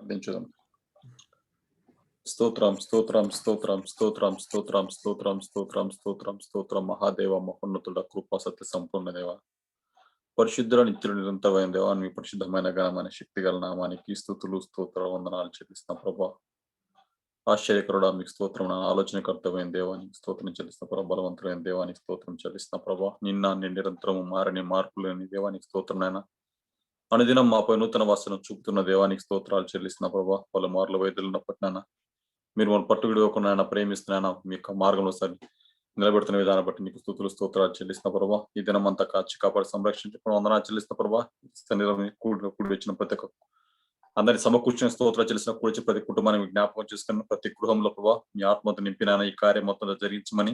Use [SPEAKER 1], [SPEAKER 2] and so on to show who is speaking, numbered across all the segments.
[SPEAKER 1] ప్రార్థించుదాం. స్తోత్రం స్తోత్రం స్తోత్రం స్తోత్రం స్తోత్రం స్తోత్రం స్తోత్రం స్తోత్రం స్తోత్రం మహాదేవ మహోన్నతుడ కృపా సత్య సంపూర్ణ దేవ పరిశుద్ధుల నిత్యులు నిరంతరమైన దేవా మీ పరిశుద్ధమైన ఘనమైన శక్తిగల నామానికి స్తుతులు స్తోత్ర వందనాలు చెల్లిస్తున్న ప్రభా. ఆశ్చర్యకరుడా మీకు స్తోత్రం, ఆలోచనకర్తమైన దేవానికి స్తోత్రం చెల్లిస్తున్న ప్రభా. బలవంతులైన దేవానికి స్తోత్రం చెల్లిస్తున్న ప్రభా. నిన్న నిరంతరము మారని మార్పు లేని దేవానికి స్తోత్రమైనా అనుదినం మాపై నూతన వాసన చూపుతున్న దేవానికి స్తోత్రాలు చెల్లిస్తున్న ప్రభా. పలుమార్లు వైద్యులున్నప్పటినైనా మీరు మన పట్టు విడవకుండా ప్రేమిస్తున్నాయన మీ యొక్క మార్గంలో సరి నిలబెడుతున్న విధానం బట్టి మీకు స్తుతులు స్తోత్రాలు చెల్లిస్తున్న ప్రభా. ఈ దినం అంతా కాచి కాపాడి సంరక్షించుకుని వందనాలు చెల్లిస్తున్న ప్రభా. కూడి వచ్చిన ప్రతి ఒక్క అందరి సమకూర్చిన స్తోత్రాలు చెల్లిసిన కూర్చి ప్రతి కుటుంబాన్ని జ్ఞాపకం చేసుకున్న ప్రతి గృహంలో ప్రభా మీ ఆత్మతో నింపిన ఈ కార్యం మొత్తం జరిగించమని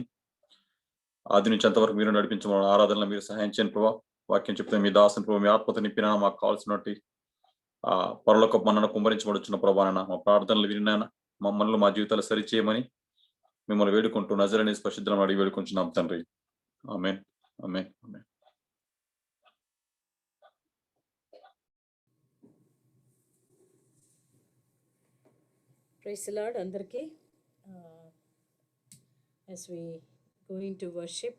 [SPEAKER 1] ఆది నుంచి అంతవరకు మీరు నడిపించమని ఆరాధనలో మీరు సహాయం చేయని ప్రభా. వాక్యం చెప్తే మీ దాసుని ప్రభావ మీ ఆత్మతో నింపినా మాకు కావాల్సినటువంటి పరలోక మన్నను కుమ్మరించబడుచున్న ప్రభాన మా ప్రార్థనలు వినినాన మమ్మల్ని మా జీవితాలు సరిచేయమని మిమ్మల్ని వేడుకుంటూ నజరని స్పర్శిద్రం అడిగి వేడుకుంటున్నాం తండ్రి. ఆమేన్ ఆమేన్ ఆమేన్.
[SPEAKER 2] ప్రైజ్ ది లార్డ్ అందరికీ. as we going to worship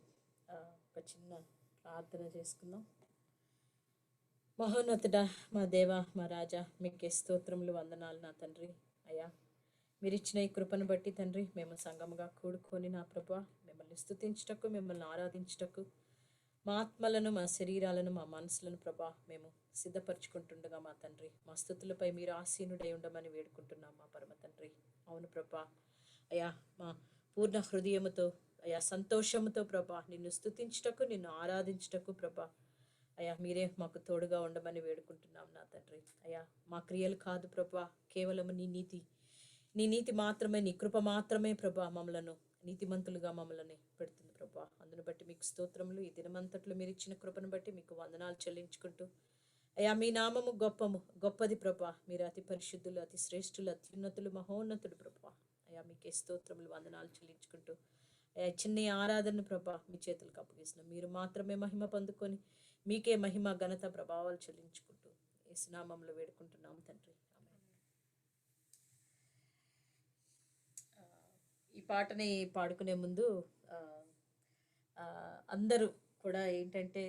[SPEAKER 2] ఒక చిన్న ప్రార్థన చేసుకుందాం. మహోన్నతుడా మా దేవ మా రాజా మీకే స్తోత్రములు వందనాలు నా తండ్రి. అయ్యా మీరు ఇచ్చిన ఈ కృపను బట్టి తండ్రి మేము సంఘముగా కూడుకొని నా ప్రభా మిమ్మల్ని స్తుతించుటకు మిమ్మల్ని ఆరాధించుటకు మా ఆత్మలను మా శరీరాలను మా మనసులను ప్రభా మేము సిద్ధపరచుకుంటుండగా మా తండ్రి మా స్తుతులపై మీరు ఆసీనుడై ఉండమని వేడుకుంటున్నాం మా పరమ తండ్రి. అవును ప్రభా అయ్యా మా పూర్ణ హృదయముతో అయ్యా సంతోషముతో ప్రభా నిన్ను స్తుతించుటకు నిన్ను ఆరాధించుటకు ప్రభా అయ్యా మీరే మాకు తోడుగా ఉండమని వేడుకుంటున్నాం నా తండ్రి. అయ్యా మా క్రియలు కాదు ప్రభా, కేవలము నీ నీతి మాత్రమే, నీ కృప మాత్రమే ప్రభా మమ్మలను నీతిమంతులుగా మమ్మల్ని పెడుతుంది ప్రభా. అందును బట్టి మీకు స్తోత్రములు. ఈ దినమంతట్లో మీరు ఇచ్చిన కృపను బట్టి మీకు వందనాలు చెల్లించుకుంటూ అయ్యా మీ నామము గొప్పది ప్రభా. మీరు అతి పరిశుద్ధులు, అతి శ్రేష్ఠులు, అత్యున్నతులు, మహోన్నతుడు ప్రభా. అయ్యా మీకే స్తోత్రములు వందనాలు చెల్లించుకుంటూ అయ్యా చిన్న ఆరాధన ప్రభా మీ చేతులకు అప్పగిస్తున్నాం. మీరు మాత్రమే మహిమ పొందుకొని మీకే మహిమ ఘనత ప్రభావాలు చెల్లించుకుంటూ యేసు నామములో వేడుకుంటున్నాం తండ్రి. ఈ పాటని పాడుకునే ముందు అందరూ కూడా ఏంటంటే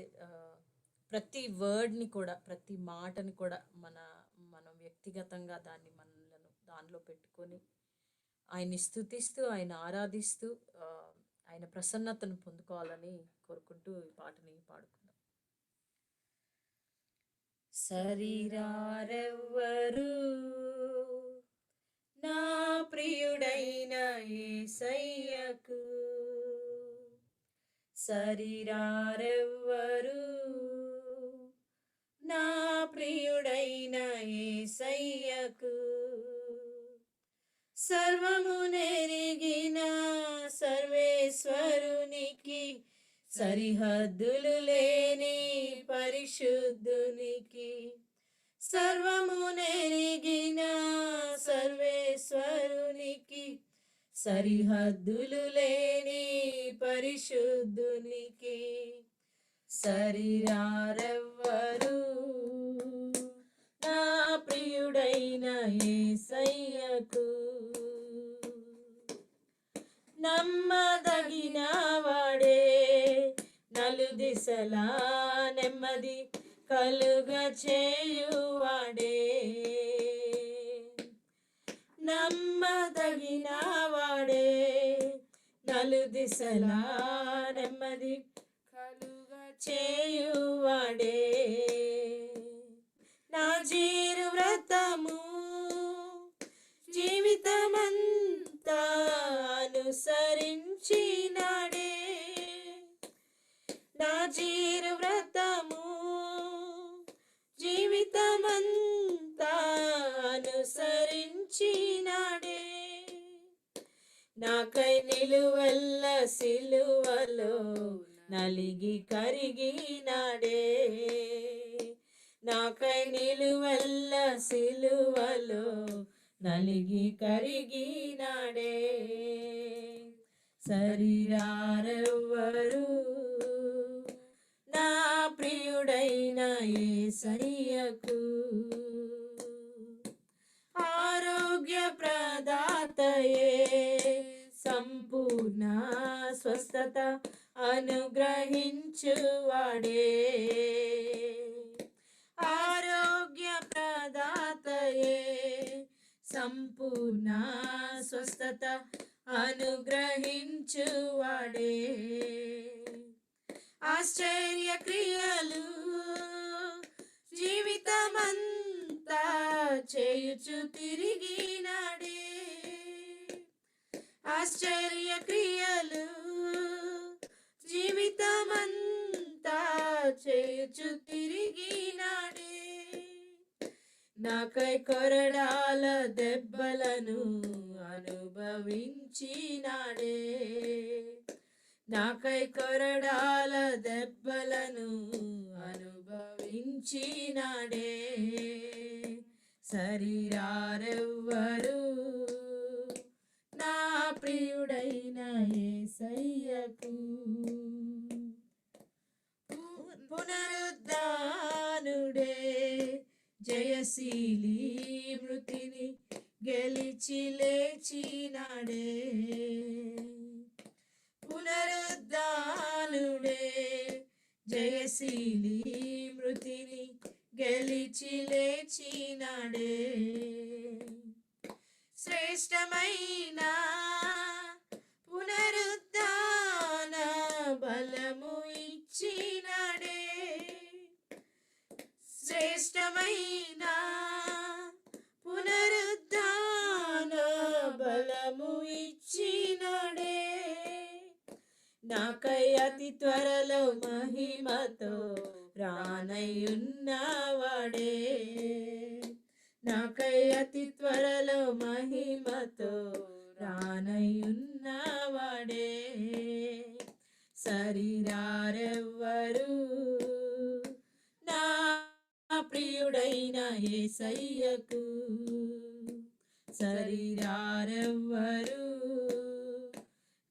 [SPEAKER 2] ప్రతి వర్డ్ని కూడా ప్రతి మాటని కూడా మనం వ్యక్తిగతంగా దానిలో పెట్టుకొని ఆయన్ని స్తుతిస్తూ ఆయన ఆరాధిస్తూ ఆయన ప్రసన్నతను పొందుకోవాలని కోరుకుంటూ ఈ పాటని పాడుకుందాం. సరిరారెవ్వరు నా ప్రియుడైన యేసయ్యకు, సరిరారెవ్వరు నా ప్రియుడైన యేసయ్యకు, సర్వము నెరిగిన సర్వేశ్వరునికి, సరిహద్దులు లేని పరిశుద్ధునికి, సర్వము నెరిగిన సర్వేశ్వరునికి, సరిహద్దులు లేని పరిశుద్ధునికి, సరిరారెవ్వరు నా ప్రియుడైన యేసయ్యకు, నమ్మదగిన వాడే నలుదిశలా నెమ్మది కలుగ చేయువాడే, నమ్మదగిన వాడే నలుదిశలా నెమ్మది కలుగ చేయువాడే, నా జీరు వ్రతము జీవితమంతా అనుసరించినాడే, నా జీరు వ్రతము జీవితమంతా అనుసరించినాడే, నాకై నిలువెల్ల సిలువలో నలిగి కరిగినాడే, నాకై నిలువెల్ల సిలువలో నలిగి కరిగినాడే, సరిరారెవ్వరు నా ప్రియుడైన యేసయ్యకు, సంపూర్ణ స్వస్థత అనుగ్రహించువాడే, ఆరోగ్య ప్రదాతయే, సంపూర్ణ స్వస్థత అనుగ్రహించువాడే, ఆశ్చర్య క్రియలు జీవితమంతా చేయుచు తిరిగినాడే, ఆశ్చర్య క్రియలు జీవితమంతా చేయుచు తిరిగినాడే, నాకై కొరడాల దెబ్బలను అనుభవించినాడే, నాకై కొరడాల దెబ్బలను అనుభవించినాడే, శరీరారెవ్వరు నా ప్రియుడైన యేసయ్యకు, పునరుద్ధానుడే జయశీలి మృతిని గెలిచి లేచినాడే, పునరుద్ధానుడే జయశీలి మృతిని గెలిచి లేచినాడే, శ్రేష్టమైన పునరుద్ధాన బలము ఇచ్చినాడే, శ్రేష్టమైన పునరుద్ధాన బలము ఇచ్చినాడే, నాకై అతి త్వరలో మహిమతో రానయ్యున్నవాడే, నాకై అతి త్వరలో మహిమతో రానయ్యున్నవాడే, శరీరారెవ్వరు నా ప్రియుడైన యేసయ్యకు, శరీరారెవ్వరు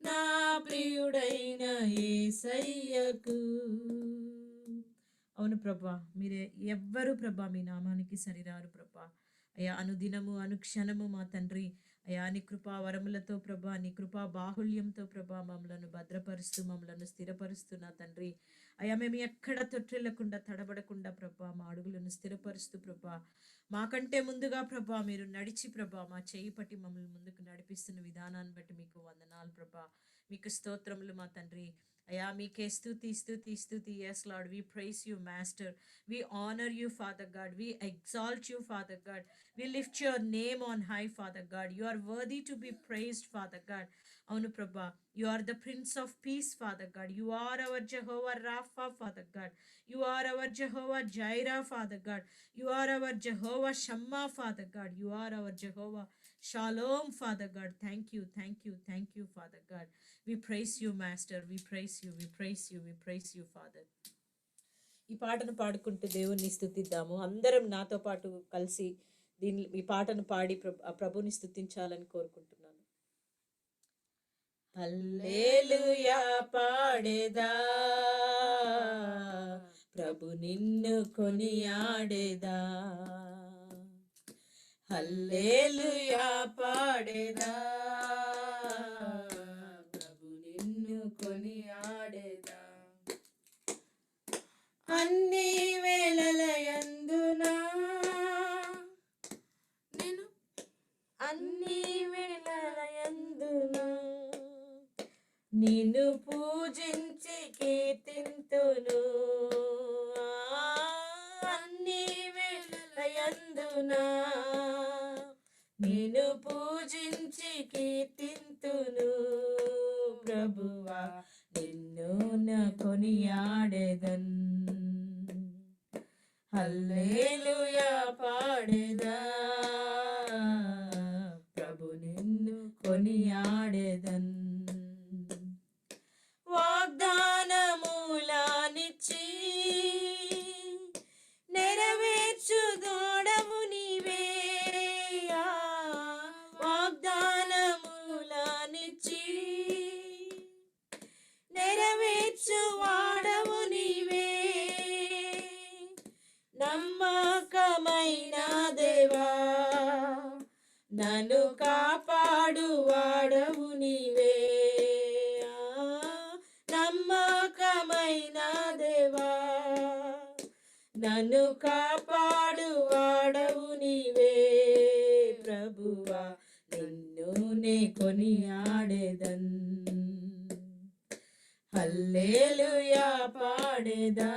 [SPEAKER 2] నా ప్రియుడైన యేసయ్యకు. అవును ప్రభా, మీరే ఎవ్వరు ప్రభా మీ నామానికి సరిరారు ప్రభా. అయ్యా, అనుదినము అనుక్షణము మా తండ్రి అయ్యా నీ కృపా వరములతో ప్రభా, నీ కృపా బాహుళ్యంతో ప్రభా మమ్మలను భద్రపరుస్తూ మమ్మలను స్థిరపరుస్తున్నా తండ్రి. అయ్యా, మేము ఎక్కడ తొట్టిల్లకుండా తడబడకుండా ప్రభా మా అడుగులను స్థిరపరుస్తూ ప్రభా, మాకంటే ముందుగా ప్రభా మీరు నడిచి ప్రభా మా చేయి పట్టి మమ్మల్ని ముందుకు నడిపిస్తున్న విధానాన్ని బట్టి మీకు వందనాలు ప్రభా, మీకు స్తోత్రములు మా తండ్రి. అయ్యా, మీకే స్తుతి స్తుతి స్తుతి. Yes lord, we praise you master, we honour you Father God, we exalt you Father God, we lift your name on high Father God. You are worthy to be praised Father God. అవును ప్రభా, you are the Prince of Peace Father God. You are our Jehovah Rapha Father God. You are our Jehovah Jireh Father God. You are our Jehovah Shammah Father God. You are our Jehovah Shalom, Father God. Thank you, thank you, thank you, Father God. We praise you, Master. We praise you, we praise you, we praise you, Father. ఈ పాటను పాడుకుంటూ దేవుణ్ణి స్తుతిద్దాము. అందరం నాతో పాటు కలిసి ఈ పాటను పాడి ప్రభుని స్తుతించాలని కోరుకుంటున్నాను. హల్లెలూయా పాడేదా, ప్రభు నిన్ను కొనియాడేదా, హల్లెలూయా పాడేదా, ప్రభు నిన్ను కొనియాడేదా, అన్ని వేళలయందునా నేను అన్ని వేళలయందునా నిన్ను పూజించి కీర్తింతును, అన్ని వేళలయందునా నిన్ను పూజించి కీర్తింతును, ప్రభువా నిన్ను నా కొనియాడెదన్, హల్లెలూయా పాడేదా, ప్రభు నిన్ను కొనియాడెదన్, వాగ్దానములానిచ్చి నెరవేర్చు దోడము నీవే, వాగ్దానములానిచ్చి నెరవేర్చు వాడవు నీవే, నమ్మకమైన దేవా నన్ను కాపాడు నన్ను కాపాడువాడవు నీవే ప్రభువా, నిన్ను నే కొనియాడెదన్. హల్లెలూయా పాడేదా,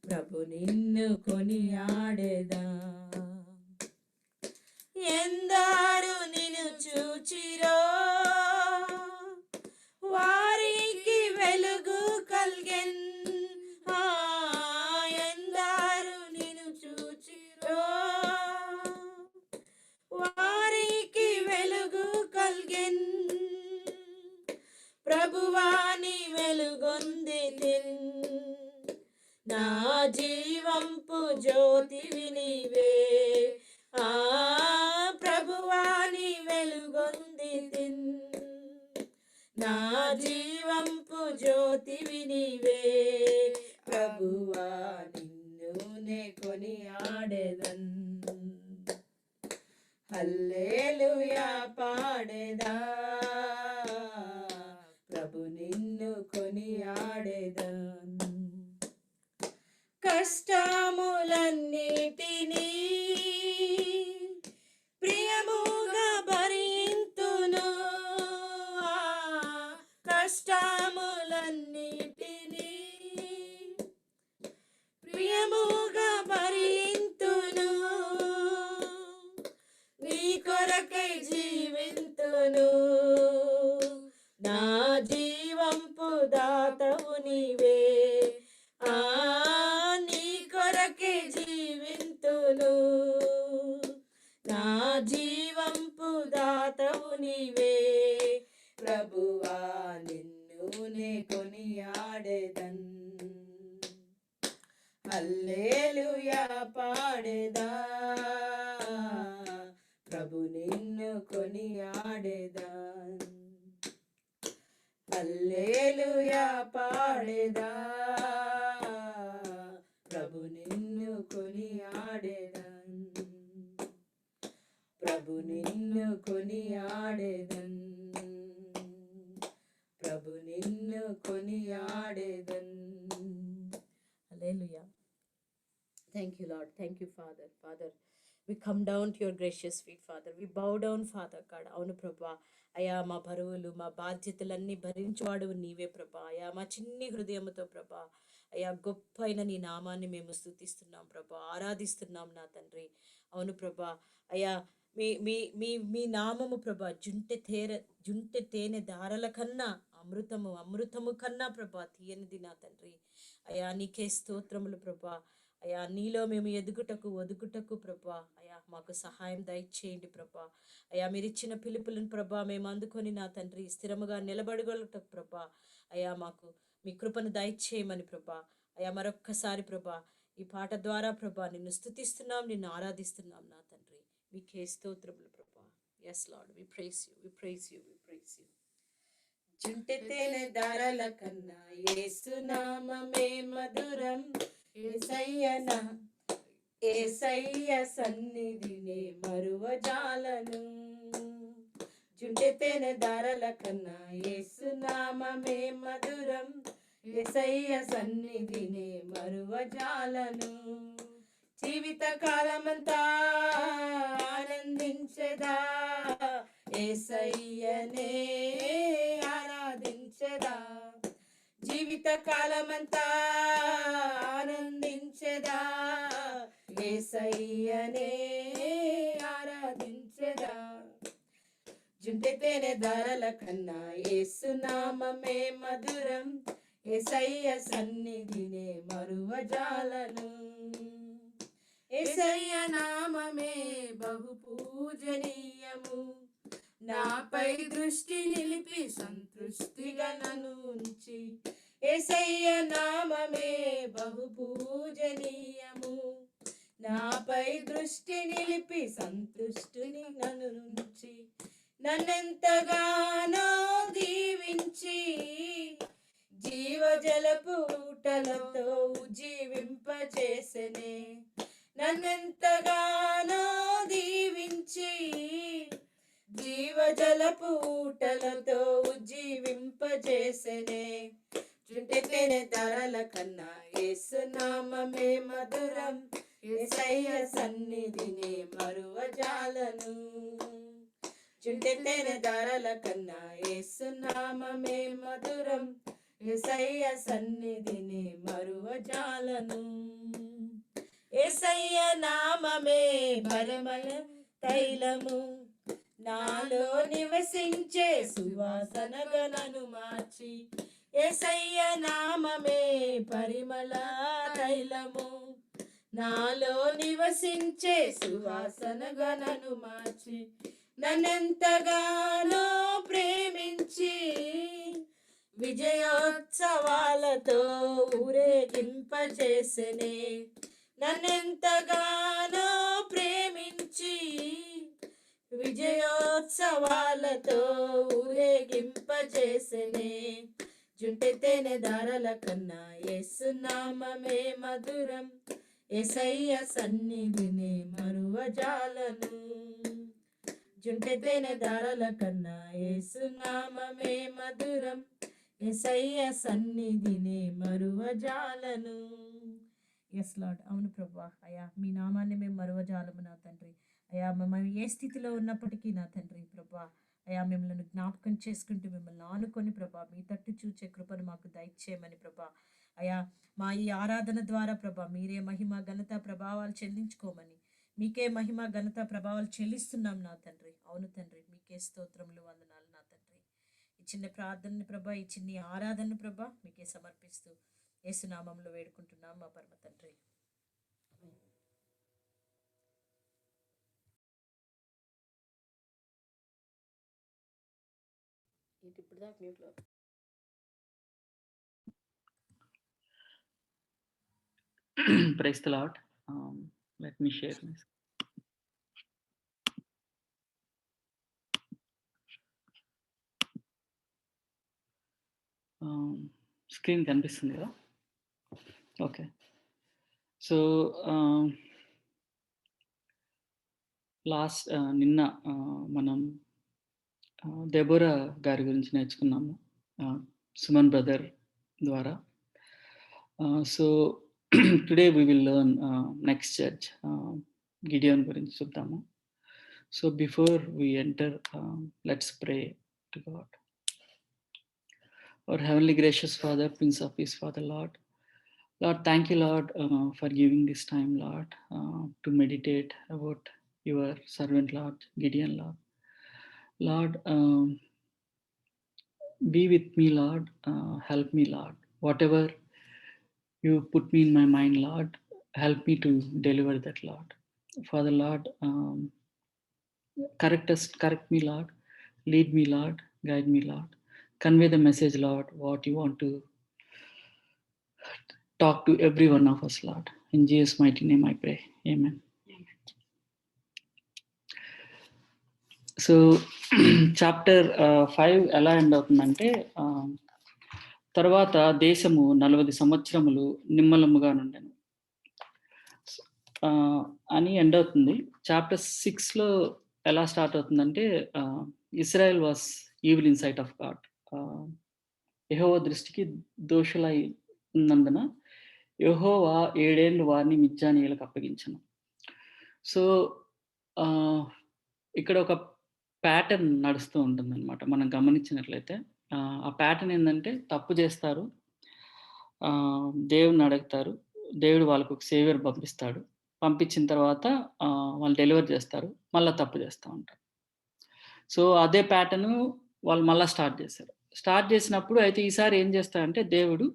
[SPEAKER 2] ప్రభు నిన్ను కొనియాడేదా. ఎందరు నిన్ను చూచిరో వారికి వెలుగు కల్గెన్. ఎందరు నిన్ను చూచిరో వారికి వెలుగు కల్గెన్. ప్రభువాని వెలుగొందితిన్, నా జీవంపు జ్యోతివి నీవే. ప్రభువాని వెలుగొందితిన్, నా జీవంపు జ్యోతివి నీవే. ప్రభువా నిన్ను నే కొనియాడెదన్. హల్లెలూయా పాడేదా, ప్రభు నిన్ను కొనియాడెదన్. కష్టములన్నిటినీ ప్రియముగా భరింతును, కష్టములన్నిటినీ ప్రియముగా భరింతును. నీ కొరకై జీవింతును, నా జీవంపు దాతవు నీవే. నీ కొరకే జీవింతును, నా జీవంపు దాతవు నీవే. ప్రభువా నిన్ను నే కొనియాడెదన్. హల్లెలూయా పాడేదా, ప్రభు నిన్ను కొనియాడెదన్. హల్లెలూయా పాడేదా, ప్రభు నిన్ను కొనియాడెదన్. ప్రభు నిన్ను కొనియాడెదన్, ప్రభు నిన్ను కొనియాడెదన్. హల్లెలూయా. Thank you, Lord. Thank you, Father. Father, we come down to your gracious feet, Father. We bow down, Father God. అవును ప్రభా, అయా మా బరువులు మా బాధ్యతలన్నీ భరించువాడు నీవే ప్రభా. అయా మా చిన్ని హృదయముతో ప్రభా, అయా గొప్ప అయిన నీ నామాన్ని మేము స్తుతిస్తున్నాం ప్రభా, ఆరాధిస్తున్నాం నా తండ్రి. అవును ప్రభా, అయా మీ మీ మీ మీ నామము ప్రభా జుంటె తేనె దారల కన్నా అమృతము కన్నా ప్రభా తీయనిది నా తండ్రి. అయా నీకే స్తోత్రములు ప్రభా. అయా నీలో మేము ఒదుగుటకు ప్రభా, అయా మాకు సహాయం దయచేయండి ప్రభా. అయా మీరు ఇచ్చిన పిలుపులను ప్రభా మేము అందుకొని నా తండ్రి స్థిరముగా నిలబడగలుగుటకు ప్రభా, అయా మాకు మీ కృపను దయచేయమని ప్రభా. అయా మరొక్కసారి ప్రభా ఈ పాట ద్వారా ప్రభా నిన్ను స్తుతిస్తున్నాం, నిన్ను ఆరాధిస్తున్నాం నా తండ్రి. మీకే స్తోత్రములు ప్రభా. Yes lord, we praise you, we praise you, we praise you. జుంటె తేనె దారల కన్నా యేసు నామమే మధురం. యేసయ్య సన్నిధిని మరువజాలను. జుంటె తేనె దారల కన్నా యేసు నామమే మధురం. యేసయ్య సన్నిధిని మరువజాలను. జీవిత కాలమంతా ఆనందించెదా, యేసయ్యనే ఆరాధించెదా. జీవిత కాలమంతా ఆనందించెదా, యేసయ్యనే ఆరాధించెదా. జుంటె తేనె దారల కన్నా యేసు నామమే మధురం. యేసయ్య సన్నిధినే మరువజాలను. యేసయ్య నామమే బహు పూజనీయము. నాపై దృష్టి నిలిపి సంతృష్టిగా నన్ను ఉంచి. యేసయ్య నామమే బహు పూజనీయము. నాపై దృష్టి నిలిపి సంతృష్టిని నన్ను ఉంచి. నన్నెంతగానో దీవించి జీవజలపు ఊటలతో ఉజ్జీవింపచేసెనే. నన్నెంతగానో దీవించి జీవజలపు ఊటలతో ఉజ్జీవింపచేసెనే. జుంటె తేనె ధారల కన్నా యేసు నామమే మధురం, యేసయ్య సన్నిధిని మరువజాలను. జుంటె తేనె ధారల కన్నా యేసు నామమే మధురం, యేసయ్య సన్నిధిని మరువజాలను. యేసయ్య నామమే పరిమళ తైలము, నాలో నివసించే సువాసనగా నన్ను మార్చి. యేసయ్య నామమే పరిమళ తైలము, నాలో నివసించే సువాసనగా నన్ను మార్చి. నన్నెంతగానో ప్రేమించి విజయోత్సవాలతో ఊరేగింపజేసెనే. నన్నెంతగానో ప్రేమించి విజయోత్సవాలతో ఊరేగింపజేసెనే. జుంటె తేనె ధారల కన్నా యేసు నామమే మధురం, యేసయ్య సన్నిధిని మరువజాలను. జుంటె తేనె ధారల కన్నా యేసు నామమే మధురం, యేసయ్య సన్నిధిని మరువజాలను. ఎస్ లార్డ్, అవును ప్రభా. అయ్యా మీ నామాన్ని మేము మరువజాలము నా తండ్రి. అయ్యా మేము ఏ స్థితిలో ఉన్నప్పటికీ నా తండ్రి ప్రభా, అయ్యా మిమ్మల్ని జ్ఞాపకం చేసుకుంటూ మిమ్మల్ని ఆనుకొని ప్రభా మీ తట్టు చూచే కృపను మాకు దయచేయమని ప్రభా. అయ్యా మా ఈ ఆరాధన ద్వారా ప్రభా మీరే మహిమ ఘనత ప్రభావాలు చెల్లించుకోమని, మీకే మహిమ ఘనత ప్రభావాలు చెల్లిస్తున్నాం నా తండ్రి. అవును తండ్రి, మీకే స్తోత్రములు వందనాలు నా తండ్రి. ఈ చిన్న ప్రార్థనని ప్రభా, ఈ చిన్ని ఆరాధన ప్రభా మీకే సమర్పిస్తూ యేసునామంలో వేడుకుంటున్నాం మా పరమ తండ్రి. ఇప్పుడు దాకా మ్యూట్లో.
[SPEAKER 3] Praise the Lord. Let me share this. Screen కనిపిస్తుంది కదా? ఓకే. సో నిన్న మనం దెబోరా గారి గురించి నేర్చుకున్నాము సుమన్ బ్రదర్ ద్వారా. So today we will learn next judge, Gideon గురించి చూద్దాము. So before we enter, let's pray to God. Our heavenly gracious Father, Prince of Peace, Father, Lord, thank you, Lord, for giving this time, Lord, to meditate about your servant, Lord, Gideon, Lord, be with me, Lord, help me, Lord, whatever you put me in my mind, Lord, help me to deliver that, Lord. Father, Lord, correct me, Lord, lead me, Lord, guide me, Lord, convey the message, Lord, what you want to talk to every one of us, Lord. In Jesus' mighty name I pray. Amen. So chapter 5 ఎలా end అవుతుందంటే, తర్వాత దేశము 40 సంవత్సరములు నిమ్మలముగా నుండెను అని end అవుతుంది. Chapter 6లో ఎలా start అవుతుందంటే, Israel was evil in sight of God. యెహోవా దృష్టికి దోషులై ఉన్నందున యెహోవా 7 ఏళ్ళు వారిని మిద్యానీయులకు అప్పగించెను. సో ఇక్కడ ఒక ప్యాటర్న్ నడుస్తూ ఉంటుందన్నమాట. మనం గమనించినట్లయితే ఆ ప్యాటర్న్ ఏంటంటే, తప్పు చేస్తారు, దేవుడిని అడుగుతారు, దేవుడు వాళ్ళకు ఒక సేవియర్ పంపిస్తాడు, పంపించిన తర్వాత వాళ్ళు డెలివర్ చేస్తారు, మళ్ళీ తప్పు చేస్తూ ఉంటారు. సో అదే ప్యాటర్న్ వాళ్ళు మళ్ళీ స్టార్ట్ చేశారు. స్టార్ట్ చేసినప్పుడు అయితే ఈసారి ఏం చేస్తారంటే, దేవుడు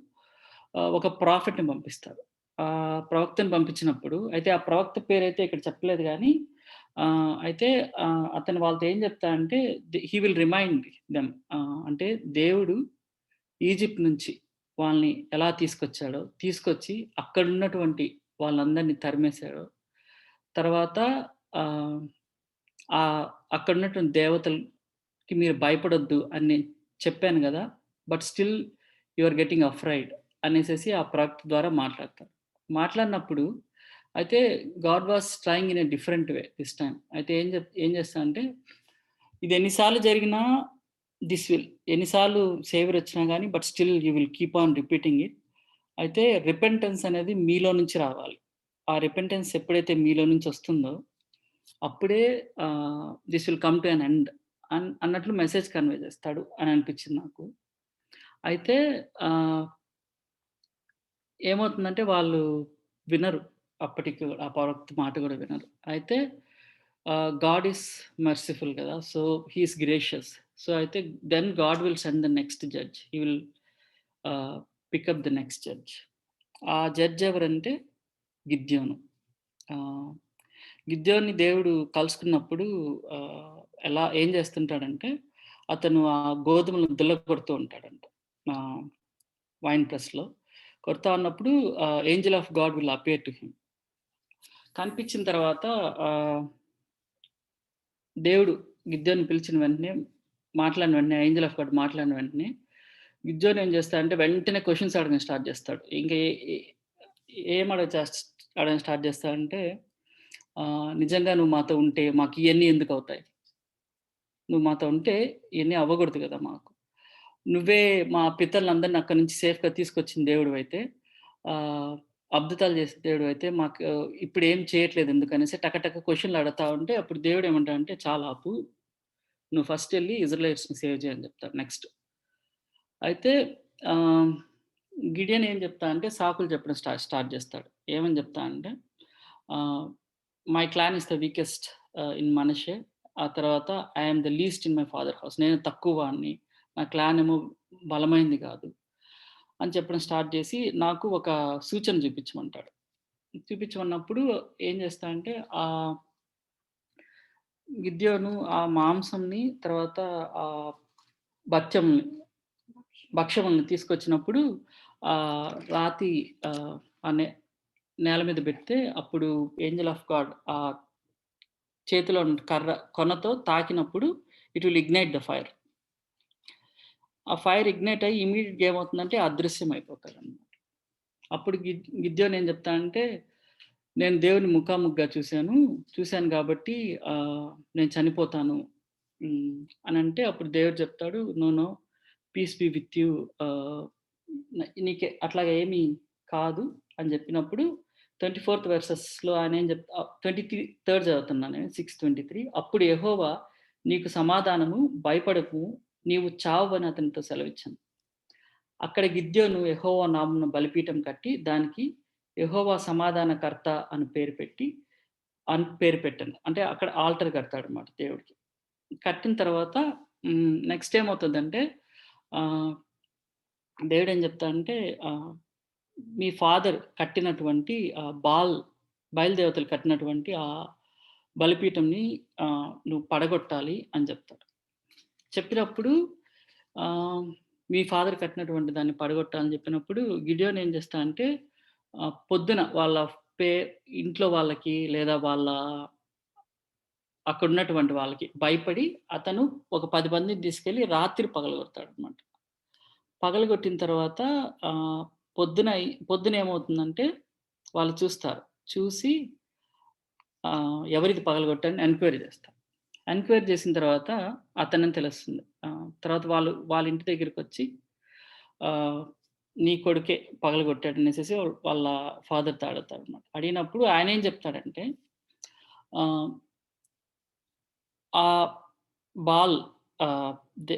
[SPEAKER 3] ఒక ప్రాఫిట్ని పంపిస్తారు. ప్రవక్తను పంపించినప్పుడు అయితే ఆ ప్రవక్త పేరైతే ఇక్కడ చెప్పలేదు, కానీ అయితే అతను వాళ్ళతో ఏం చెప్తారంటే, హీ విల్ రిమైండ్ దెమ్, అంటే దేవుడు ఈజిప్ట్ నుంచి వాళ్ళని ఎలా తీసుకొచ్చి అక్కడ ఉన్నటువంటి వాళ్ళందరినీ తరిమేశాడు. తర్వాత అక్కడ ఉన్నటువంటి దేవతలకి మీరు భయపడొద్దు అని నేను చెప్పాను కదా, but still you are getting afraid అనేసి ఆ ప్రవక్త ద్వారా మాట్లాడినప్పుడు అయితే God was trying in a different way this time. అయితే ఏం చేస్తా అంటే, ఇది ఎన్నిసార్లు జరిగినా దిస్ విల్ ఎన్నిసార్లు సేవియర్ వచ్చినా గానీ but still you will keep on repeating it. అయితే రిపెంటెన్స్ అనేది మీలో నుంచి రావాలి. ఆ రిపెంటెన్స్ ఎప్పుడైతే మీలో నుంచి వస్తుందో అప్పుడే this will come to an end అన్నట్లు మెసేజ్ కన్వే చేస్తాడు అని అనిపించింది నాకు. అయితే ఆహ్, ఏమవుతుందంటే వాళ్ళు వినరు. అప్పటికి ఆ ప్రవక్త మాట కూడా వినరు. అయితే గాడ్ ఈస్ మెర్సిఫుల్ కదా! So, he is gracious. So, అయితే then God will send the next judge. He will ah, pick up the next judge. ఆ జడ్జ్ ఎవరంటే గిద్యోను. ఆహ్, గిద్యోన్ని దేవుడు కలుసుకున్నప్పుడు ఆహ్, ఏం చేస్తుంటాడంటే, అతను ఆ గోధుమలను దుల్లగొడుతూ ఉంటాడంట. ఆహ్, వైన్ ప్రెస్‌లో. కొడతా ఉన్నప్పుడు Angel of God will appear to him. కనిపించిన తర్వాత ఆహ్, దేవుడు గిద్యోన్ని పిలిచిన వెంటనే, మాట్లాడిన వెంటనే ఏంజెల్ ఆఫ్ గాడ్ మాట్లాడిన వెంటనే, గిద్యోన్ ఏం చేస్తాడంటే వెంటనే క్వెషన్స్ అడగడం స్టార్ట్ చేస్తాడు. ఇంక ఏ ఏ ఏం అడగడం స్టార్ట్ చేస్తాడంటే, నిజంగా నువ్వు మాతో ఉంటే మాకు ఇయన్నీ ఎందుకవుతాయి? నువ్వు మాతో ఉంటే ఇయన్నీ అవ్వకూడదు కదా మాకు. నువ్వే మా పితరులందరిని అక్కడి నుంచి సేఫ్‌గా తీసుకొచ్చిన దేవుడివైతే, ఆహ్, అద్భుతాలు చేసే దేవుడివైతే మాకు ఇప్పుడేం చేయట్లేదు ఎందుకనేసి టక క్వెషన్‌లు అడుగుతా ఉంటే, అప్పుడు దేవుడు ఏమంటాడంటే, "చాలా ఆపు. నువ్వు ఫస్ట్ ఎళ్లి ఇజ్రాయెలైట్స్‌ని సేవ్ చేయి" అని చెప్తాడు నెక్స్ట్. అయితే ఆహ్, గిడియన్ ఏం చెప్తా అంటే సాకులు చెప్పడం స్టార్ట్ చేస్తాడు. ఏమని చెప్తా అంటే ఆహ్, my clan is the weakest in Manasseh. ఆ తర్వాత I am the least in my father house. నేను తక్కువ వాడిని. నా క్లాన్ ఏమో బలమైంది కాదు. అని చెప్పడం స్టార్ట్ చేసి నాకు ఒక సూచన చూపించమంటాడు. చూపించమన్నప్పుడు ఏం చేస్తా అంటే గిద్యోను ఆ మాంసంని తర్వాత ఆహ్, బచ్చంని భక్షములను తీసుకొచ్చినప్పుడు రాతి ఆహ్, అనే నేల మీద పెడితే అప్పుడు ఏంజెల్ ఆఫ్ గాడ్ చేతిలో ఉన్న కొనతో తాకినప్పుడు it will ignite the fire. ఆ ఫైర్ ఇగ్నైట్ అయ్యి ఇమ్మీడియేట్‌గా ఏమవుతుందంటే అదృశ్యం అయిపోతాడన్నమాట. అప్పుడు గిద్యోను ఏం చెప్తాడంటే, నేను దేవుడిని ముఖాముఖిగా చూసాను కాబట్టి నేను చనిపోతాను. హ్మ్. అనంటే అప్పుడు దేవుడు చెప్తాడు, "no, no, peace be with you. Ah, నీకే అట్లాగా ఏమీ కాదు" అని చెప్పినప్పుడు 24థ్ వెర్సెస్‌లో ఆయన ఏం 23 థర్డ్ చదువుతున్నాను నేను 6:23. అప్పుడు యెహోవా నీకు సమాధానము, భయపడకు, నీవు చావని అతనితో సెలవిచ్చాను. అక్కడ గిద్యోను యెహోవా నామమున బలిపీఠం కట్టి దానికి యెహోవా సమాధానకర్త అని పేరు పెట్టాను. అంటే అక్కడ ఆల్టర్ కడతాడన్నమాట దేవుడికి. కట్టిన తర్వాత నెక్స్ట్ ఏమవుతదంటే ఆహ్, దేవుడేం చెప్తాడంటే ఆహ్, మీ ఫాదర్ కట్టినటువంటి బయలుదేవతలు కట్టినటువంటి ఆ బలిపీఠంని నువ్వు పడగొట్టాలి అని చెప్తాడు. చెప్పినప్పుడు ఆహ్, మీ ఫాదర్ కట్టినటువంటి దాన్ని పడగొట్టాలని చెప్పినప్పుడు గిడియోన్ ఏం చేస్తాడంటే పొద్దున వాళ్ళ పే ఇంట్లో వాళ్ళకి లేదా అక్కడున్నటువంటి వాళ్ళకి భయపడి అతను ఒక 10 మందిని తీసుకెళ్ళి రాత్రి పగలగొడతాడనమాట. పగలగొట్టిన తర్వాత ఆహ్, పొద్దున ఏమవుతుందంటే వాళ్ళు చూస్తారు. చూసి ఎవరిది పగలగొట్టారని ఎంక్వైరీ చేస్తారు. ఎంక్వైరీ చేసిన తర్వాత అతనని తెలుస్తుంది. తర్వాత వాళ్ళ ఇంటి దగ్గరికొచ్చి ఆహ్, నీ కొడుకే పగలగొట్టాడనేసేసి వాళ్ళ ఫాదర్‌తో అడుగుతాడనమాట. అడిగినప్పుడు ఆయనేం చెప్తాడంటే ఆహ్, ఆ బాల్ ఆహ్, దే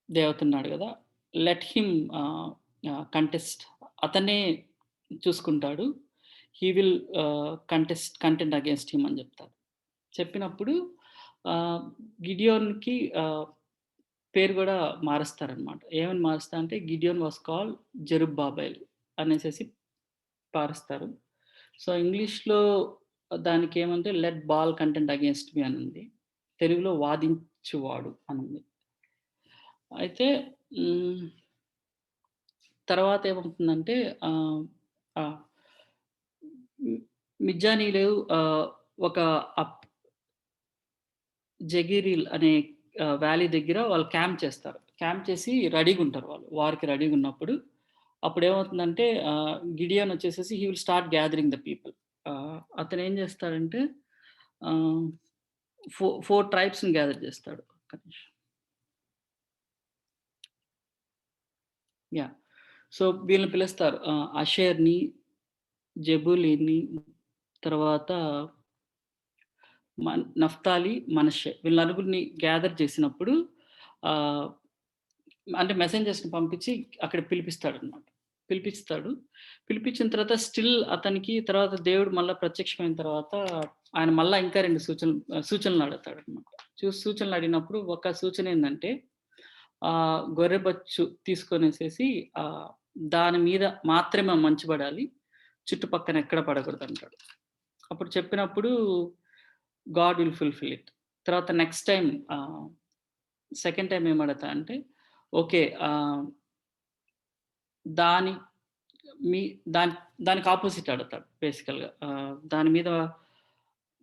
[SPEAKER 3] దేవతున్నాడు గదా! Let him contest. అతనే చూసుకుంటాడు. He will content against him అని జెప్తారు. చెప్పినప్పుడు ఆహ్, గిడియోన్‌కి పేరు గూడా మారుస్తారనమాట. ఏమని మారుస్తా అంటే గిడియోన్ వాస్ కాల్డ్ జెరుబ్బాబెల్ అనేసేసి మారుస్తారు. సో, ఇంగ్లీష్‌లో దానికేమంటే let Baal contend against me అనుంది. తెలుగులో వాదించువాడు అనుంది. అయితే హ్మ్. తర్వాత ఏమవుతుందంటే ఆహ్, ఆహ్, హ్మ్. మిజ్జానీలు ఒక అప్ జగీరీల్ అనే వ్యాలీ దగ్గర వాళ్ళు క్యాంప్ చేస్తారు. క్యాంప్ చేసి రెడీగుంటారు వాళ్ళు. వార్‌కి రెడీగున్నప్పుడు అప్పుడేమవుతుందంటే గిడియోన్ వచ్చేసేసి he will start gathering the people. అతనేం చేస్తాడంటే ఆహ్, 4 ట్రైబ్స్‌ని గ్యాదర్ చేస్తాడు. ఒక్క నిమిషం. యాహ్! సో, వీళ్ళని పిలుస్తారు. అషేర్‌ని, జెబూలూని, తర్వాత నఫ్తాలి, మనష్షే వీళ్ళ నలుగురిని గ్యాదర్ చేసినప్పుడు ఆహ్, అంటే మెసెంజర్స్‌ని పంపించి అక్కడ పిలిపిస్తాడనమాట. పిలిపిస్తాడు. పిలిపించిన తర్వాత స్టిల్ అతనికి తర్వాత దేవుడు మళ్ళా ప్రత్యక్షమైన తర్వాత ఆయన మళ్ళా ఇంకా 2 సూచనలు అడుగుతాడనమాట. సూచనలు అడిగినప్పుడు ఒక సూచన ఏందంటే గొర్రెబొచ్చు తీసుకొనేసేసి దాని మీద మాత్రమే మంచు పడాలి. చుట్టుపక్కన ఎక్కడ పడకూడదంటాడు. అప్పుడు చెప్పినప్పుడు గాడ్ విల్ ఫుల్‌ఫిల్ ఇట్. తర్వాత నెక్స్ట్ టైమ్ సెకండ్ టైమ్ ఏం అడుగుతా అంటే ఓకే. దాని మీ దాని దానికి అపోజిట్ అడుగుతాడు బేసికల్‌గా. దాని మీద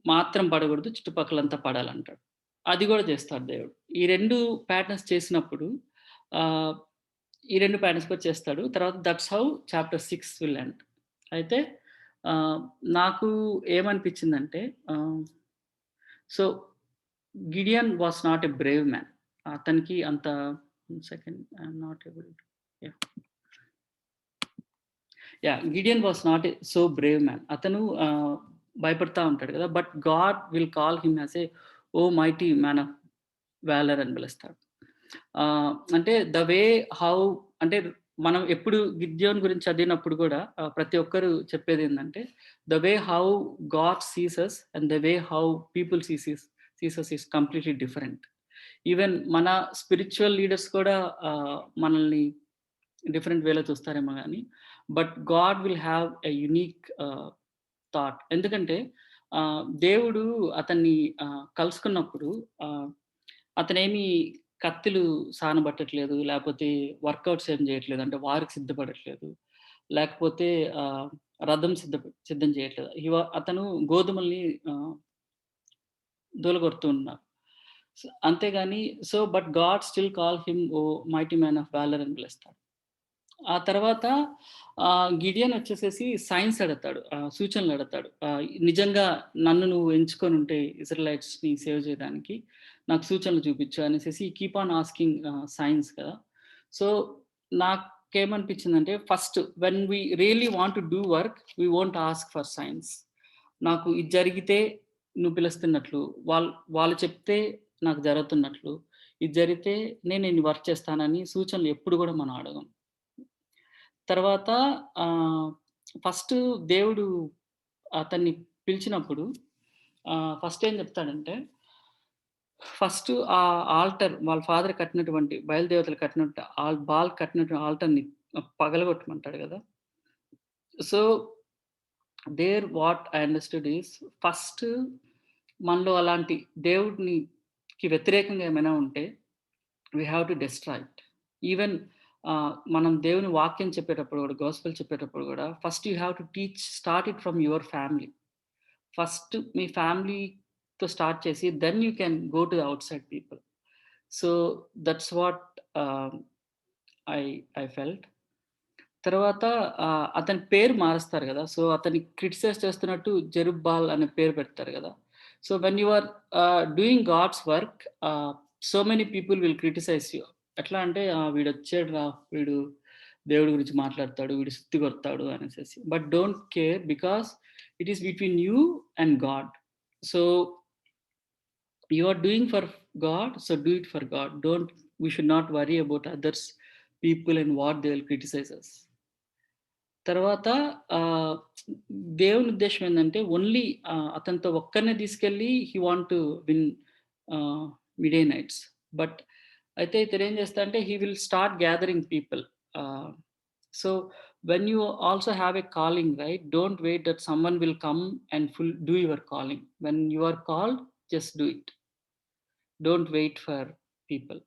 [SPEAKER 3] మాత్రం పడకూడదు. చుట్టుపక్కలంతా పడాలంటాడు. అది గూడా చేస్తాడు దేవుడు. ఈ 2 ప్యాటర్న్స్ చేసినప్పుడు ఆహ్, ఈ 2 ప్యాటర్న్స్ కూడా చేస్తాడు. తర్వాత that's how chapter 6 will end. అయితే ఆహ్, నాకు ఏమనిపించిందంటే ah, so, Gideon was not a brave man. అతనికి అంత second I am not able to yeah! Gideon was not a so brave man. అతను భయపడతా ఉంటాడు కదా! But God will call him as a oh mighty man of valour అని పిలుస్తాడు. అంటే the way how అంటే మనం ఎప్పుడు గిద్యోన్ గురించి చదివినప్పుడు కూడా ప్రతి ఒక్కరు చెప్పేదేందంటే, the way how God sees us and the way how people sees us is completely different. Even మన స్పిరిచ్యువల్ లీడర్స్ కూడా మనల్ని డిఫరెంట్ వేలో చూస్తారేమో గానీ, but God will have a unique thought. ఎందుకంటే దేవుడు అతన్ని కలుసుకున్నప్పుడు ఆహ్, అతనేమి కత్తులు సానబట్టట్లేదు, లేపోతే వర్కౌట్స్ ఏం జేయట్లేదు. అంటే వార్‌కి సిద్ధపడట్లేదు. లేకపోతే ఆహ్, రథం సిద్ధం చేయట్లేదు. అతను గోధుమల్ని ఆహ్, దూలగొడుతూ ఉన్నారు. అంతేగాని but God still call him oh mighty man of valour అని పిలుస్తాడు. ఆ తర్వాత గిడియన్ వచ్చేసేసి సైన్స్ అడుగుతాడు. సూచనలు అడుగుతాడు. నిజంగా నన్ను నువ్వు ఎంచుకొనుంటే ఇజ్రాయెలైట్స్‌ని సేవ్ చేయడానికి నాకు సూచనలు చూపించు అనేసేసి కీప్ ఆన్ ఆస్కింగ్ సైన్స్ కదా! సో, నాకేమనిపించిందంటే first when we really want to do work we won't ask for signs. నాకు ఇది జరిగితే నువ్వు పిలుస్తున్నట్లు, వాళ్ళు చెప్తే నాకు జరుగుతున్నట్లు, ఇది జరిగితే నేను ఇన్ని వర్క్ చేస్తానని సూచనలు ఎప్పుడు గూడా మనం అడగం. తర్వాత ఆహ్, ఫస్టు దేవుడు అతన్ని పిలిచినప్పుడు ఫస్ట్ ఏం చెప్తాడంటే, ఫస్ట్ ఆ ఆల్టర్ వాళ్ళ ఫాదర్ కట్టినటువంటి బయలుదేవతలు కట్టినట్టు బాల్ కట్టినటువంటి ఆల్టర్‌ని పగలగొట్టమంటాడు గదా! So, what I understood is first మనలో అలాంటి దేవుడికి వ్యతిరేకంగా ఏమైనా ఉంటే we have to destroy it. Even మనం దేవుని వాక్యం చెప్పేటప్పుడు గూడా, గాస్పెల్ చెప్పేటప్పుడు గూడా first you have to start it from your family. ఫస్ట్ మీ ఫ్యామిలీతో స్టార్ట్ చేసి then you can go to the outside people. So, that's what ah, I I felt. తర్వాత అతని పేరు మారుస్తారు గదా! సో, అతన్ని క్రిటిసైజ్ చేస్తున్నట్టు జెరుబ్బాల్ అనే పేరు పెడతారు గదా! So, when you are doing God's work so many people will criticise you. ఎట్లా అంటే వీడొచ్చాడురా, వీడు దేవుడి గురించి మాట్లాడతాడు, వీడు సుత్తి కొడతాడు అనేసేసి. But don't care because it is between you and God. So, you are doing for God, so do it for God. We should not worry about others people and what they will criticise us. తర్వాత ఆహ్, దేవుని ఉద్దేశ్యం ఏందంటే only అతనితో ఒక్కరినే తీసుకెళ్ళి హి want to win ఆహ్, మిడియనైట్స్. But అయితే ఇతనేం చేస్తాడంటే he will start gathering people. Ah, so, when you also have a calling right, don't wait that someone will come and do your calling. When you are called just do it. Don't wait for people.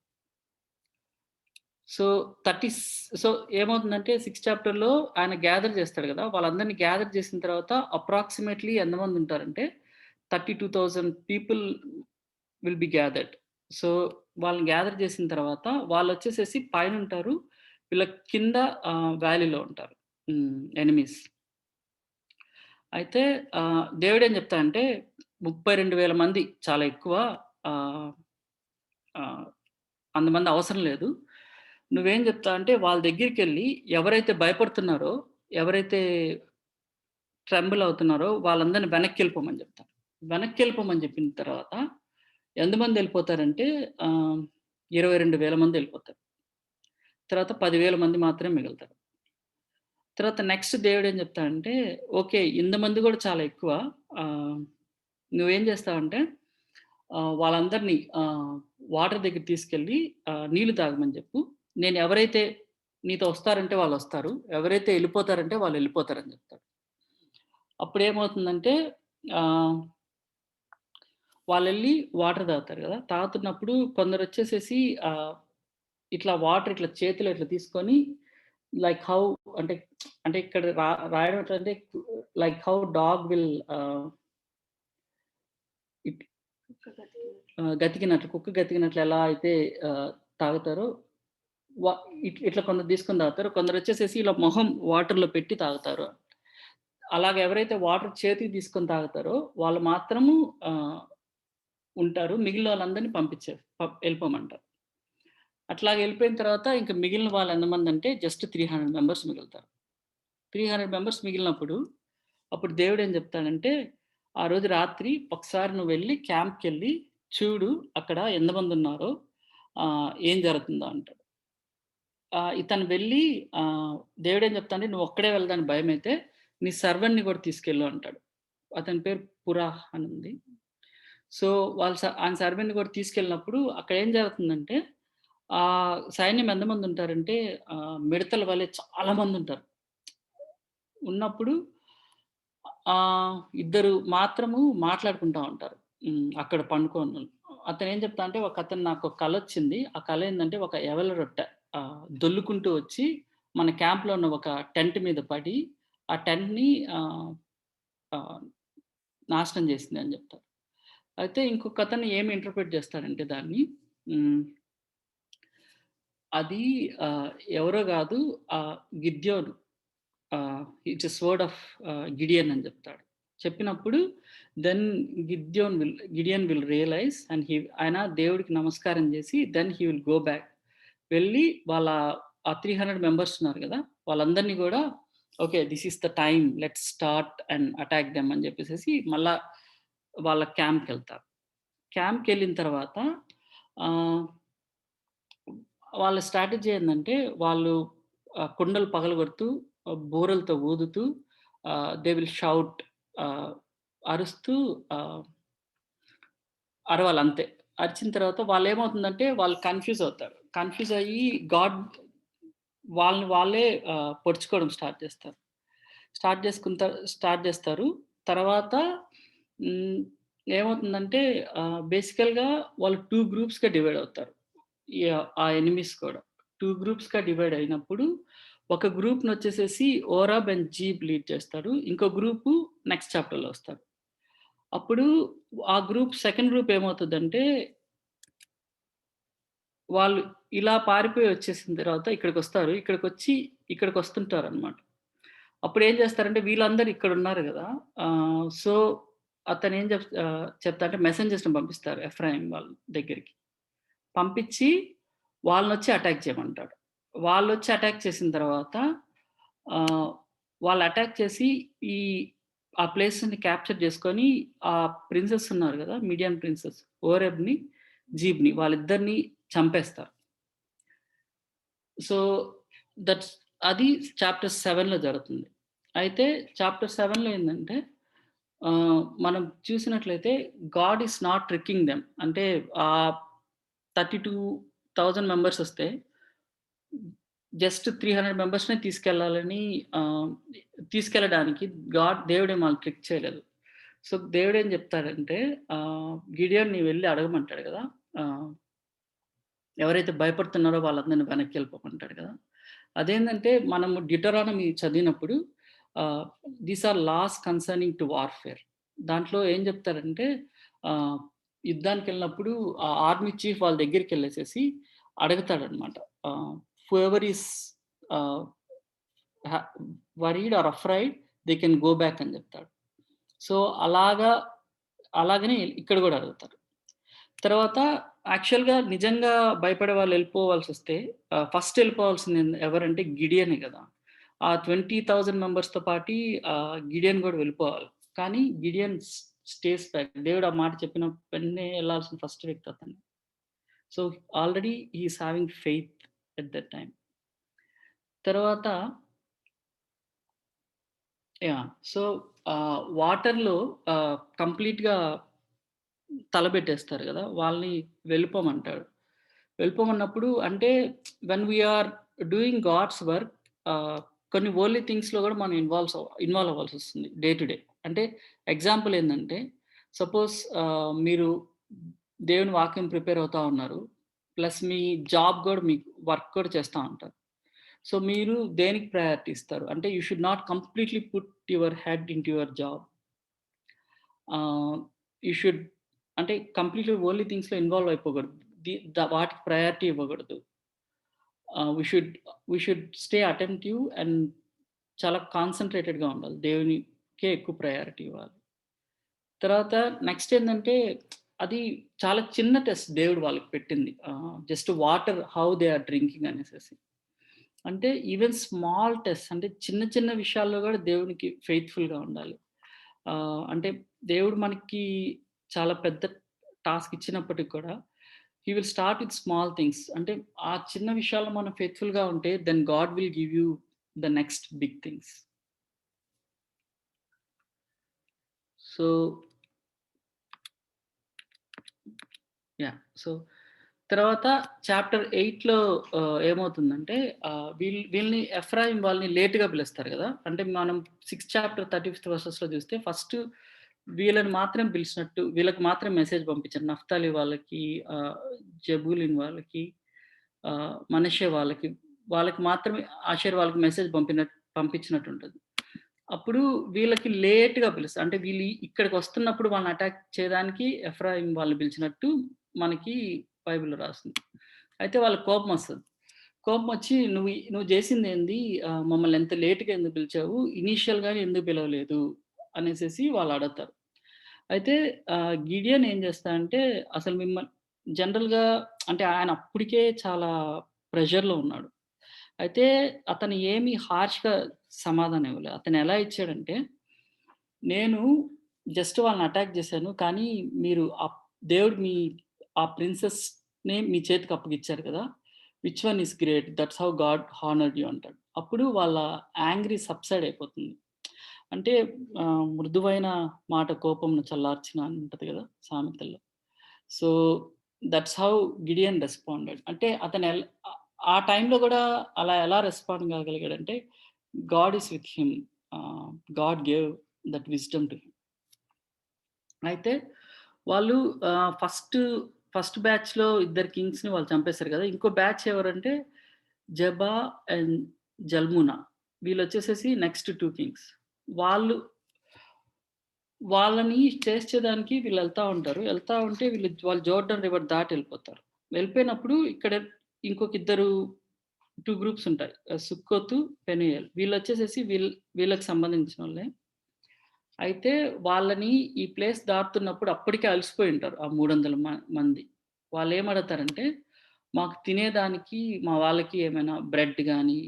[SPEAKER 3] So, 30 so, ఏమవుతుందంటే 6 చాప్టర్‌లో ఆయన gather చేస్తాడు గదా! వాళ్ళందరిని gather చేసిన తర్వాత approximately ఎంతమంది ఉంటారంటే 32,000 people will be gathered. So, వాళ్ళని గ్యాదర్ చేసిన తర్వాత వాళ్ళొచ్చేసేసి పైనుంటారు. వీళ్ళ కింద వ్యాలీలో ఉంటారు. ఎనిమీస్. అయితే దేవుడేం చెప్తాడంటే 32,000 మంది చాలా ఎక్కువ. ఆహ్, ఆహ్, అంతమంది అవసరం లేదు. నువ్వేం చెప్తావంటే వాళ్ళ దగ్గరికెళ్ళి ఎవరైతే భయపడుతున్నారో, ఎవరైతే ట్రంబుల్ అవుతున్నారో వాళ్ళందరిని వెనక్కెళ్ళిపోమని చెప్తాను. వెనక్కెళ్ళిపోమని చెప్పిన తర్వాత ఎంతమంది ఎళ్ళిపోతారంటే 22,000 మంది ఎళ్ళిపోతారు. తర్వాత 10,000 మంది మాత్రమే మిగులుతారు. తర్వాత నెక్స్ట్ దేవుడేం చెప్తాడంటే, ఓకే. ఇంతమంది గూడా చాలా ఎక్కువ. ఆహ్, నువ్వేం చేస్తావంటే వాళ్ళందరిని వాటర్ దగ్గరికి తీసుకెళ్ళి నీళ్లు తాగమని చెప్పు. నేను ఎవరైతే నీతో వస్తారంటే వాళ్ళొస్తారు. ఎవరైతే ఎళ్ళిపోతారంటే వాళ్ళెళ్ళిపోతారని చెప్తాడు. అప్పుడేమవుతుందంటే ఆహ్, వాళ్ళెళ్ళి వాటర్ తాగుతారు గదా! తాగుతున్నప్పుడు కొందరొచ్చేసేసి ఇట్లా వాటర్ ఇట్లా చేతిలో ఇట్లా తీసుకొని లైక్ హౌ అంటే అంటే ఇక్కడ రాయడం ఎట్లంటే like how dog will it గతికినట్లు కుక్క గతికినట్లు ఎలా అయితే తాగుతారో వ ఇట్లా కొందరు తీసుకొని తాగుతారు. కొందరొచ్చేసేసి ఇలా మొహం వాటర్‌లో పెట్టి తాగుతారు. అలాగ ఎవరైతే వాటర్ చేతికి తీసుకొని తాగుతారో వాళ్ళు మాత్రము ఆహ్, ఉంటారు. మిగిలిన వాళ్ళందరిని ఎళ్ళిపోమంటారు. అట్లాగ ఎళ్ళిపోయిన తర్వాత ఇంక మిగిలిన వాళ్ళు ఎంతమందంటే జస్ట్ 300 మెంబర్స్ మిగులుతారు. 300 మెంబర్స్ మిగిలినప్పుడు అప్పుడు దేవుడేం చెప్తాడంటే, "ఆ రోజు రాత్రి ఒకసారి నువ్వెళ్ళి క్యాంప్‌కెళ్ళి చూడు అక్కడ ఎంతమందున్నారో ఏం జరుగుతుందో" అంటాడు. ఇతను వెళ్ళి ఆహ్, దేవుడేం చెప్తాడంటే, "నువ్వొక్కడే వెళ్దానికి భయమైతే నీ సర్వెంట్‌ని కూడా తీసుకెళ్ళు" అంటాడు. అతని పేరు పురాహ్ అని ఉంది. సో, వాళ్ళు ఆయన సర్వెంట్‌ని కూడా తీసుకెళ్ళినప్పుడు అక్కడేం జరుగుతుందంటే, సైన్యం ఎంతమందుంటారంటే మిడతల వలె చాలా మందుంటారు. ఉన్నప్పుడు ఇద్దరు మాత్రము మాట్లాడుకుంటా ఉంటారు. అక్కడ పండుకోనుళ్ళు. అతనేం చెప్తా అంటే ఒకతను నాకొక కలొచ్చింది. ఆ కల ఏందంటే ఒక ఎవల రొట్టె దొల్లుకుంటూ వచ్చి మన క్యాంప్‌లో ఉన్న ఒక టెంట్ మీద పడి, ఆ టెంట్‌ని ఆహ్, ఆహ్, నాశనం చేసింది అని చెప్తారు. అయితే ఇంకొకతను ఏమి ఇంటర్‌ప్రెట్ చేస్తాడంటే దాన్ని హ్మ్. అది ఆహ్, ఎవరో గాదు గిద్యోను. It's a sword of Gideon అని చెప్తాడు. చెప్పినప్పుడు then Gideon will realise and ఆయన దేవుడికి నమస్కారం చేసి then he will go back. వెళ్ళి వాళ్ళ 300 మెంబర్స్ ఉన్నారు గదా! వాళ్ళందరిని గూడా okay. This is the time let's start and attack them అని చెప్పేసేసి మళ్ళా వాళ్ళ క్యాంప్‌కెళ్తారు. క్యాంప్‌కెళ్ళిన తర్వాత ఆహ్, వాళ్ళ స్ట్రాటజీ ఏందంటే వాళ్ళు కుండలు పగలగొడుతూ, బూరలతో ఊదుతూ దే విల్ షౌట్ ఆహ్, అరుస్తూ ఆహ్, అరవాలంతే. అరిచిన తర్వాత వాళ్ళేమవుతుందంటే వాళ్ళు కన్‌ఫ్యూజ్ అవుతారు. కన్‌ఫ్యూజ్ అయ్యి గాడ్ వాళ్ళని వాళ్ళే పొడుచుకోవడం స్టార్ట్ చేస్తారు. స్టార్ట్ చేస్తారు. తర్వాత హ్మ్, ఏమవుతుందంటే బేసికల్‌గా వాళ్ళు 2 గ్రూప్స్‌గా డివైడ్ అవుతారు. ఆ ఎనిమీస్ కూడా. 2 గ్రూప్స్‌గా డివైడ్ అయినప్పుడు, ఒక గ్రూప్‌నొచ్చేసేసి ఓరాబ్ అండ్ జీబ్ లీడ్ చేస్తారు. ఇంకో గ్రూపు నెక్స్ట్ చాప్టర్‌లో వస్తారు. అప్పుడు ఆ సెకండ్ గ్రూప్ ఏమవుతదంటే, వాళ్ళు ఇలా పారిపోయి వచ్చేసిన తర్వాత ఇక్కడికొస్తారు. ఇక్కడికొస్తుంటారనమాట. అప్పుడేం చేస్తారంటే వీళ్ళందరూ ఇక్కడున్నారు గదా! సో, అతనేం చెప్తా అంటే మెసెంజర్స్‌ని పంపిస్తారు ఎఫ్రాయిం వాళ్ళ దగ్గరికి. పంపించి వాళ్ళనొచ్చి అటాక్ చేయమంటాడు. వాళ్ళొచ్చి అటాక్ చేసిన తర్వాత ఆహ్, వాళ్ళు అటాక్ చేసి ఈ ఆ ప్లేస్‌ని క్యాప్చర్ చేసుకొని ఆ ప్రిన్సెస్ ఉన్నారు గదా! మీడియన్ ప్రిన్సెస్ ఓరెబ్‌ని, జీబ్‌ని వాళ్ళిద్దరిని చంపేస్తారు. సో, దట్స్ అది చాప్టర్ 7లో జరుగుతుంది. అయితే చాప్టర్ 7లో ఏందంటే మనం చూసినట్లయితే God is not tricking them. అంటే 32,000 మెంబర్స్ వస్తే జస్ట్ 300 మెంబర్స్‌నే తీసుకెళ్ళడానికి దేవుడేం వాళ్ళని ట్రిక్ చేయలేదు. సో, దేవుడేం చెప్తాడంటే గిడియోన్ నీవు వెళ్లి అడగమంటాడు గదా! ఆహ్, ఎవరైతే భయపడుతున్నారో వాళ్ళందరిని వెనక్కెళ్ళిపోమంటాడు కదా! అదేందంటే మనము డ్యూటరానమీ చదివినప్పుడు ah, these are laws concerning to warfare. దాంట్లో ఏం చెప్తారంటే ఆహ్, యుద్ధానికెళ్ళినప్పుడు ఆ ఆర్మీ చీఫ్ వాళ్ళ దగ్గరికెళ్ళేసేసి అడుగుతాడనమాట. ఆహ్, whoever is ah, he worried or afraid they can go back అని చెప్తాడు. సో, అలాగనే ఇక్కడ గూడా అడుగుతారు. తర్వాత యాక్చువల్‌గా నిజంగా భయపడే వాళ్ళు వెళ్ళిపోవాల్సొస్తే ఫస్ట్ వెళ్ళిపోవాల్సింది ఎవరంటే గిడియనే గదా! ఆ 20,000 మెంబర్స్‌తో పాటి గిడియన్ గూడా వెళ్ళిపోవాలి. కానీ గిడియన్ స్టేస్ బ్యాక్. దేవుడు ఆ మాట చెప్పిన వెంటనే ఎళ్ళాల్సిన ఫస్ట్ వ్యక్తి అతనే. So, already he is having faith at that time. తర్వాత యాహ్! సో, వాటర్‌లో కంప్లీట్‌గా తలబెట్టేస్తారు గదా! వాళ్ళని వెళ్ళిపోమంటాడు. వెళ్ళిపోమన్నప్పుడు అంటే when we are doing God's work కొన్ని వరల్డ్లీ థింగ్స్‌లో గూడా మనం ఇన్వాల్వ్ అవ్వాల్సొస్తుంది డే టు డే. అంటే ఎగ్జాంపుల్ ఏందంటే సపోజ్ మీరు దేవుని వాక్యం ప్రిపేర్ అవుతా ఉన్నారు. ప్లస్ మీ జాబ్ గూడా మీకు వర్క్ కూడా చేస్తా ఉంటారు. సో, మీరు దేనికి ప్రయారిటీ ఇస్తారు? అంటే you should not completely put your head into your job. Ah, you should అంటే కంప్లీట్‌లీ వరల్డ్లీ థింగ్స్‌లో ఇన్వాల్వ్ అయిపోకూడదు. వాటికి ప్రయారిటీ ఇవ్వకూడదు. We should stay attentive and చాలా కాన్సంట్రేటెడ్‌గా ఉండాలి. దేవునికే ఎక్కువ ప్రయారిటీ ఇవ్వాలి. తర్వాత నెక్స్ట్ ఏందంటే అది చాలా చిన్న టెస్ట్ దేవుడు వాళ్ళకి పెట్టింది. Just water how they are drinking అనేసేసి. అంటే ఈవెన్ స్మాల్ టెస్ట్ అంటే చిన్న చిన్న విషయాల్లో గూడా దేవునికి ఫెయిత్‌ఫుల్‌గా ఉండాలి. అంటే దేవుడు మనకి చాలా పెద్ద టాస్క్ ఇచ్చినప్పటికి కూడా he will start with small things. అంటే ఆ చిన్న విషయాల్లో మనం ఫెయిత్‌ఫుల్‌గా ఉంటే then God will give you the next big things. So yeah! So తర్వాత చాప్టర్ 8లో ఏమవుతుందంటే వీళ్ళని ఎఫ్రాయిం వాళ్ళని లేట్‌గా పిలుస్తారు గదా! అంటే మనం 6 చాప్టర్ 35 వర్సెస్‌లో చూస్తే ఫస్ట్ వీళ్ళని మాత్రం పిలిచినట్టు వీళ్ళకి మాత్రం మెసేజ్ పంపించారు. నఫ్తాలి వాళ్ళకి, ఆహ్, జబూలూన్ వాళ్ళకి, మనష్షే వాళ్ళకి, వాళ్ళకి మాత్రమే ఆషేర్ వాళ్ళకి మెసేజ్ పంపించినట్టుంటది. అప్పుడు వీళ్ళకి లేట్‌గా పిలుస్తారు. అంటే వీళ్ళు ఇక్కడికొస్తున్నప్పుడు వాళ్ళని అటాక్ చేయడానికి ఎఫ్రాయిం వాళ్ళని పిలిచినట్టు మనకి బైబిల్‌లో రాసింది. అయితే వాళ్ళకి కోపమొస్తది. కోపమొచ్చి నువ్వు జేసిందేంది? మమ్మల్ని ఎంత లేట్‌గా ఎందుకు పిలిచావు? ఇనీషియల్‌గానే ఎందుకు పిలవలేదు? అనేసేసి వాళ్ళు అడుగుతారు. అయితే గిడియోన్ ఏం చేస్తాడంటే అసలు జనరల్‌గా అంటే ఆయన అప్పటికే చాలా ప్రెషర్‌లో ఉన్నాడు. అయితే అతను ఏమి హార్ష్‌గా సమాధానం ఇవ్వలే. అతను ఎలా ఇచ్చాడంటే, నేను జస్ట్ వాళ్ళని అటాక్ చేశాను. కానీ మీరు దేవుడు ఆ ప్రిన్సెస్‌ని మీ చేతికి అప్పగిచ్చారు కదా! Which one is great? That's how God honoured you అంటాడు. అప్పుడు వాళ్ళ యాంగ్రీ సబ్సైడ్ అయిపోతుంది. అంటే మృదువైన మాట కోపంను చల్లార్చిన అని ఉంటది కదా! సామెతల్లో. So, that's how Gideon responded. అంటే అతను ఆ టైంలో గూడా అలా ఎలా రెస్పాండ్ కాగలిగాడంటే, God is with him. God gave that wisdom to him. అయితే వాళ్ళు ఫస్ట్ ఫస్ట్ బ్యాచ్‌లో ఇద్దరు కింగ్స్‌ని వాళ్ళు చంపేసారు కదా! ఇంకో బ్యాచ్ ఎవరంటే జబా అండ్ జల్మునా. వీళ్ళొచ్చేసేసి నెక్స్ట్ 2 కింగ్స్. వాళ్ళు వాళ్ళని చేజ్ చేయడానికి వీళ్ళెళ్తా ఉంటారు. ఎళ్తా ఉంటే వాళ్ళు జోర్డన్ రివర్ దాటి ఎళ్ళిపోతారు. వెళ్ళిపోయినప్పుడు ఇక్కడ ఇంకొక 2 గ్రూప్స్ ఉంటాయి. సుక్కోతు, పెనూయేల్. వీళ్ళొచ్చేసేసి వీళ్ళకి సంబంధించినోళ్ళే. అయితే వాళ్ళని ఈ ప్లేస్ దాటుతున్నప్పుడు అప్పటికే అలసిపోయి ఉంటారు. ఆ 300 మంది. వాళ్ళేమడుగుతారంటే, మాకు తినేదానికి మా వాళ్ళకి ఏమైనా బ్రెడ్ గాని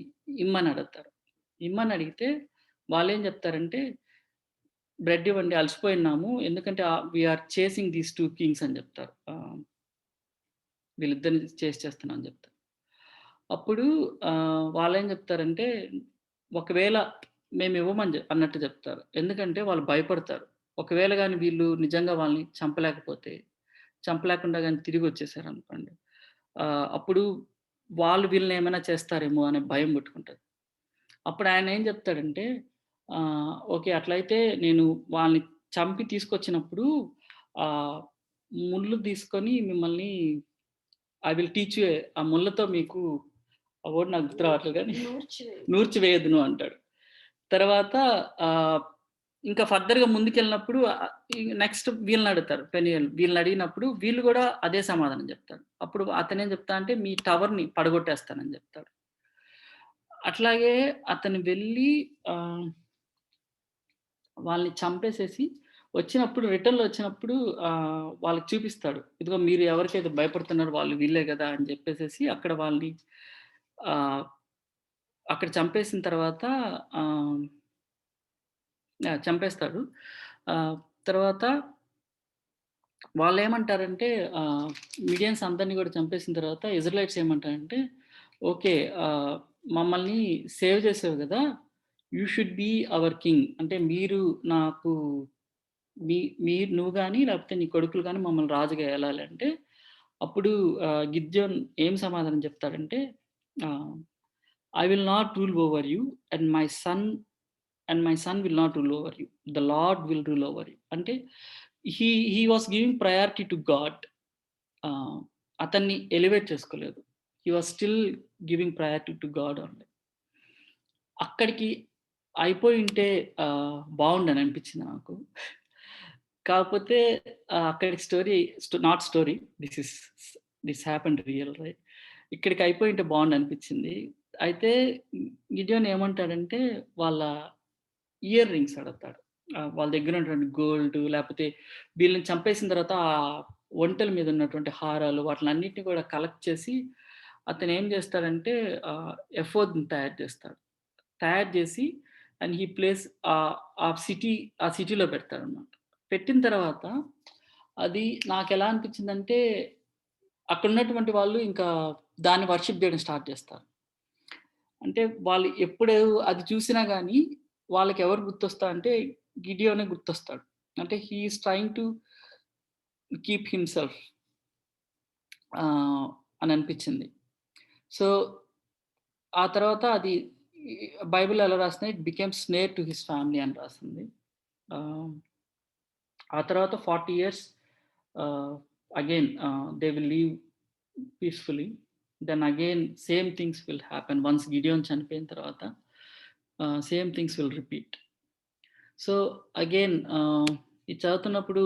[SPEAKER 3] ఇమ్మని అడుగుతారు. ఇమ్మని అడిగితే వాళ్ళేం చెప్తారంటే బ్రెడ్ ఇవ్వండి అలసిపోయున్నాము. ఎందుకంటే we are chasing these 2 kings అని జెప్తారు. వీళ్ళిద్దరిని చేస్తున్నా అని జెప్తారు. అప్పుడు వాళ్ళేం జెప్తారంటే, ఒకవేళ మేమివ్వమని అన్నట్టు జెప్తారు. ఎందుకంటే వాళ్ళు భయపడతారు. ఒకవేళ గాని వీళ్ళు నిజంగా వాళ్ళని చంపలేకుండా గాని తిరిగొచ్చేసారనుకోండి. అప్పుడు వాళ్ళు వీళ్ళని ఏమైనా చేస్తారేమో అనే భయం పుట్టుకుంటది. అప్పుడు ఆయనేం జెప్తాడంటే, ఓకే. అట్లయితే నేను వాళ్ళని చంపి తీసుకొచ్చినప్పుడు ఆహ్, ముళ్ళు తీసుకొని మిమ్మల్ని ఐ విల్ టీచ్ యూ ఆ ముళ్ళతో మీకు ఆ వర్డ్ నాకు గుర్తు రావట్లేదు గానీ నూర్చివేయదును అంటాడు. తర్వాత ఆహ్, ఇంకా ఫర్దర్‌గా ముందుకెళ్ళినప్పుడు నెక్స్ట్ వీళ్ళనడుగుతారు పెనూయేల్. వీళ్ళనడిగినప్పుడు వీళ్ళు గూడా అదే సమాధానం జెప్తారు. అప్పుడు అతనేం చెప్తాడంటే, మీ టవర్‌ని పడగొట్టేస్తానని జెప్తాడు. అట్లాగే అతను వెళ్ళి ఆహ్ వాళ్ళని చంపేసేసి వచ్చినప్పుడు రిటర్న్‌లో వచ్చినప్పుడు వాళ్ళకి చూపిస్తాడు. ఇదిగో మీరు ఎవరికైతే భయపడుతున్నారో వాళ్ళు వీళ్ళే గదా! అని జెప్పేసేసి అక్కడ వాళ్ళని ఆహ్, అక్కడ చంపేసిన తర్వాత ఆహ్, చంపేస్తాడు. ఆహ్, తర్వాత వాళ్ళేమంటారంటే మిడియన్స్ అందరిని గూడా చంపేసిన తర్వాత ఇజ్రాయెలైట్స్ ఏమంటారంటే, ఓకే. ఆహ్, మమ్మల్ని సేవ్ చేసావు గదా! You should be our king. అంటే మీరు నాకు మీ మీరు నువ్వు గాని, లేకపోతే నీ కొడుకులు గాని మమ్మల్ని రాజుగా ఏలాలి అంటే, అప్పుడు గిద్యోన్ ఏం సమాధానం చెప్తాడంటే, ah, I will not rule over you and my son will not rule over you. The lord will rule over you. అంటే he he was giving priority to God. Ah, అతన్ని ఎలివేట్ చేసుకోలేదు. He was still giving priority to God only. అక్కడికి అయిపోయుంటే బావుండని అనిపించింది నాకు. కాకపోతే అక్కడికి not story. This is this happened real right. ఇక్కడికి అయిపోయుంటే బావుండనిపించింది. అయితే గిడియోన్ ఏమంటాడంటే వాళ్ళ ఇయర్ రింగ్స్ అడుగుతాడు. వాళ్ళ దగ్గర ఉన్నటువంటి గోల్డ్ లేపోతే వీళ్ళని చంపేసిన తర్వాత ఒంటెల మీద ఉన్నటువంటి హారాలు వాటిలన్నిటిని కూడా కలెక్ట్ చేసి అతనేం చేస్తాడంటే ఎఫోద్‌ని తయారు చేస్తాడు. తయారు చేసి అండ్ హీ ప్లేస్ ఆ సిటీ ఆ సిటీలో పెడతాడనమాట. పెట్టిన తర్వాత అది నాకెలా అనిపించిందంటే అక్కడున్నటువంటి వాళ్ళు ఇంకా దాన్ని వర్షిప్ చేయడం స్టార్ట్ చేస్తారు. అంటే వాళ్ళు ఎప్పుడు అది చూసినా గాని వాళ్ళకెవరు గుర్తొస్తారంటే గిడియోనే గుర్తొస్తాడు. అంటే he is trying to keep himself ఆహ్, అని అనిపించింది. సో, ఆ తర్వాత అది బైబిల్‌లో ఎలా రాసింది it became snare to his family అని రాసింది. ఆహ్, ఆ తర్వాత 40 years ah, again they will live peacefully. Then again same things will happen once Gideon చనిపోయిన తర్వాత same things will repeat. So, again ఇది చదువుతున్నప్పుడు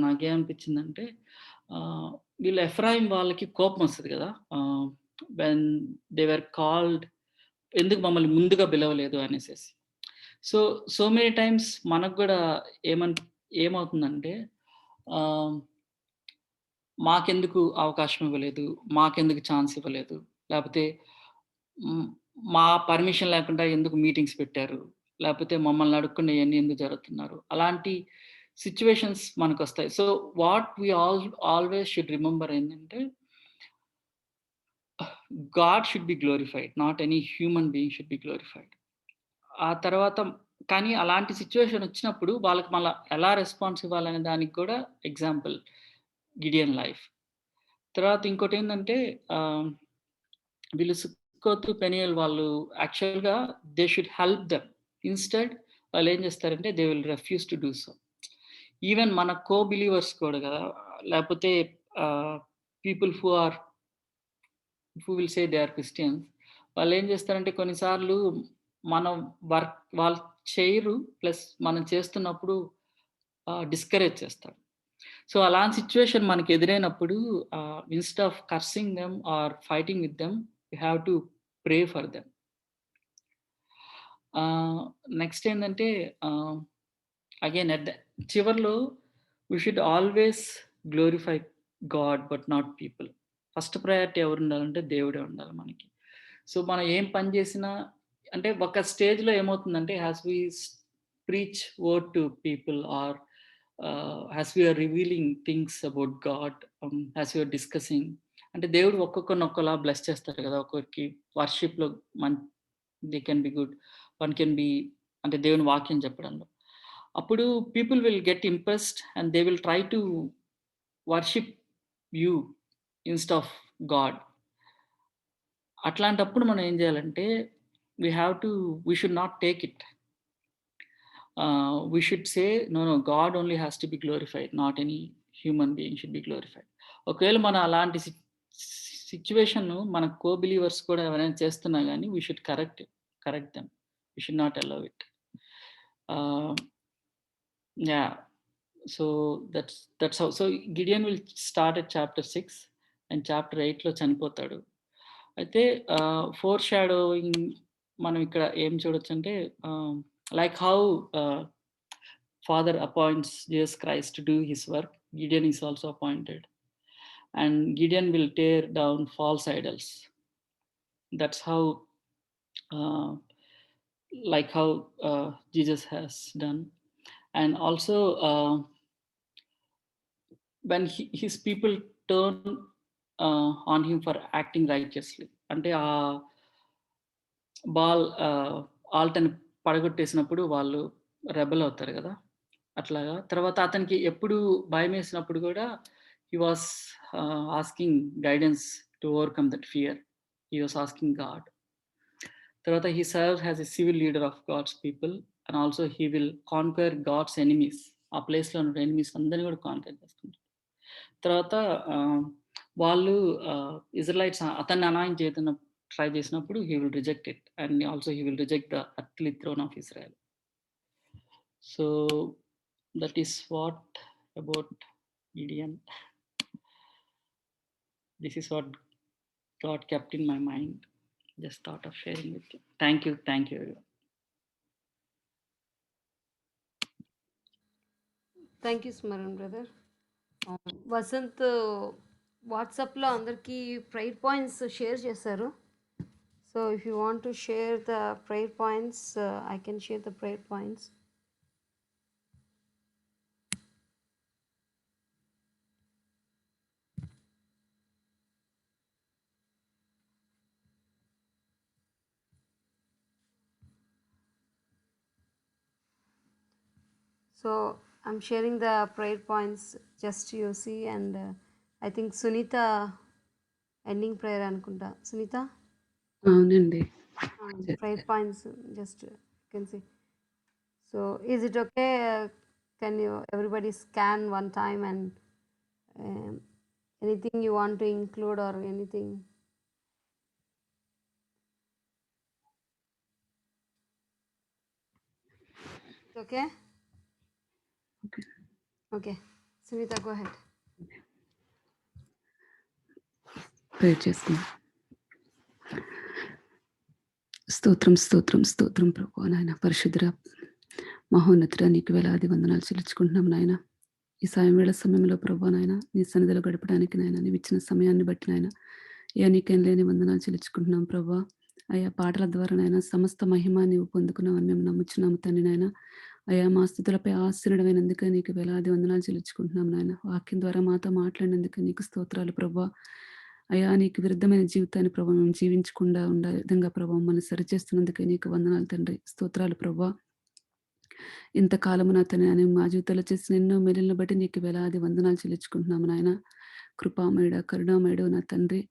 [SPEAKER 3] నాకేమనిపించిందంటే ఆహ్, వీళ్ళు ఎఫ్రాయిం వాళ్ళకి కోపమొస్తది గదా! వెన్ దే వర్ కాల్డ్ ఎందుకు మమ్మల్ని ముందుగా పిలవలేదు అనేసేసి. సో, సో మెనీ టైమ్స్ మనకు గూడా ఏమన్ ఏమవుతుందంటే ఆహ్, మాకెందుకు అవకాశం ఇవ్వలేదు, మాకెందుకు ఛాన్స్ ఇవ్వలేదు, లేపోతే హ్మ్, మా పర్మిషన్ లేకుండా ఎందుకు మీటింగ్స్ పెట్టారు, లేపోతే మమ్మల్ని అడగకుండా ఇయన్నీ ఎందుకు జరుగుతున్నారు. అలాంటి సిట్యుయేషన్స్ మనకొస్తాయి. So, what we always should remember ఏంటంటే God should be glorified. Not any human being should be glorified. ఆ తర్వాత కానీ అలాంటి సిట్యుయేషన్ వచ్చినప్పుడు వాళ్ళకి మళ్ళా ఎలా రెస్పాన్స్ ఇవ్వాలనే దానికి కూడా ఎగ్జాంపుల్ గిడియన్ లైఫ్. తర్వాత ఇంకోటేందంటే ఆహ్, వీళ్ళు సుక్కోతు, పెనీయల్ వాళ్ళు యాక్చువల్‌గా they should help them. Instead వాళ్ళేం చేస్తారంటే they will refuse to do so. Even మన కో బిలీవర్స్ కూడా గదా! లేపోతే ah, people who will say they are Christians. వాళ్ళేం చేస్తారంటే కొన్నిసార్లు మనం వాళ్ళు చేయరు. ప్లస్ మనం చేస్తున్నప్పుడు డిస్కరేజ్ చేస్తారు. సో, అలాంటి సిట్యుయేషన్ మనకి ఎదురైనప్పుడు instead of cursing them or fighting with them, we have to pray for them. Ah, next ఏందంటే ఆహ్, అగైన్ అట్ ద చివర్లో we should always glorify God but not people. First priority ఎవరుండాలంటే దేవుడే ఉండాలి మనకి. So, మనం ఏం పని చేసినా అంటే ఒక స్టేజ్‌లో ఏమవుతుందంటే as we preach word to people or as we are revealing things about God, as we are discussing అంటే దేవుడు ఒక్కొక్కరిని ఒక్కోలా బ్లెస్ చేస్తాడు కదా! ఒక్కొక్కరికి వర్షిప్‌లో మన్ they can be good. One can be అంటే దేవుని వాక్యం చెప్పడంలో. అప్పుడు people will get impressed and they will try to worship you instead of God. అట్లాంటప్పుడు మనం ఏం చేయాలంటే we should not take it. We should say, no, no, God only has to be glorified, not any human being should be glorified. ఒకవేళ మనం అలాంటి సిట్యుయేషన్‌ను మన co believers కూడా ఎవరైనా చేస్తున్నా గాని should correct them. We should not allow it. Ah, yeah! So, that's how. So, Gideon will start at chapter 6 and chapter 8లో చనిపోతాడు. అయితే ఫోర్ షాడోయింగ్ మనం ఇక్కడ ఏం చూడొచ్చంటే లైక్ హౌ Father appoints Jesus Christ to do his work, Gideon is also appointed. And Gideon will tear down false idols. That's how, uh, like how Jesus has done. And also, when his people turn on him for acting righteously, అంటే ఆ ball ఆల్టని పడగొట్టేసినప్పుడు వాళ్ళు rebel అవుతారు కదా, అట్లాగా. తర్వాత అతనికి ఎప్పుడు భయం వేసినప్పుడు కూడా he was asking guidance to overcome that fear. He was asking God. తర్వాత he serves as a civil leader of God's people and also he will conquer God's enemies. ఆ ప్లేస్లో ఉన్న ఎనిమీస్ అందరినీ కూడా కాన్క్వర్ చేసుకుంటారు. తర్వాత వాళ్ళు ఇజ్రాయిట్స్ అతన్ని అనాయింట్ చేయడం ట్రై చేసినప్పుడు he will reject it and also he will reject the earthly throne of Israel. So that is what about Gideon. This is what God kept in my mind. Just thought of sharing with you. Thank you everyone.
[SPEAKER 4] Thank you Smaran brother. Vasanth వాట్సాప్లో అందరికీ prayer points share చేశారు. So if you want to share the prayer points, I can share the prayer points. So I'm sharing the prayer points just you see, and I think Sunita ending prayer anukunta. Sunita?
[SPEAKER 5] అవునండి.
[SPEAKER 4] Prayer points just you can see. So is it okay? Can you everybody scan one time and anything you want to include or anything? Okay? Okay. Sunita, go ahead.
[SPEAKER 5] Prayer చేసుకుందాం. స్తోత్రం స్తోత్రం స్తోత్రం ప్రభువా నాయన, పరిశుద్ధుడ మహోన్నతుడ, నీకు వేలాది వందనాలు చెల్లించుకుంటున్నాం నాయన. ఈ సాయం వేళ సమయంలో ప్రభువా నాయన, నీ సన్నిధిలో గడపడానికి నాయన, నీవు ఇచ్చిన సమయాన్ని బట్టి నాయన, నీకేం లేని వందనాలు చెల్లించుకుంటున్నాం ప్రభువా. అయ్యా, పాటల ద్వారా నాయన సమస్త మహిమ నీవు పొందుకున్నామని మేము నమ్ముచున్నాము తండ్రి నాయన. అయ్యా, మా స్థుతులపై ఆశీర్వదమైనందుకు నీకు వేలాది వందనాలు చెల్లించుకుంటున్నాం నాయన. వాక్యం ద్వారా మాతో మాట్లాడినందుకు నీకు స్తోత్రాలు ప్రభువా. అయ్యా, నీకు విరుద్ధమైన జీవితాన్ని ప్రభావం మేము జీవించకుండా ఉండే విధంగా ప్రభావం మనం సరిచేస్తున్నందుకే నీకు వందనాలు తండ్రి. స్తోత్రాలు ప్రభువా. ఇంతకాలము నా తండ్రి మా జీవితంలో చేసిన ఎన్నో మేలులను బట్టి నీకు వేలాది వందనాలు చెల్లించుకుంటున్నాము నాయన. కృపామయుడ, కరుణామయుడు నా తండ్రి,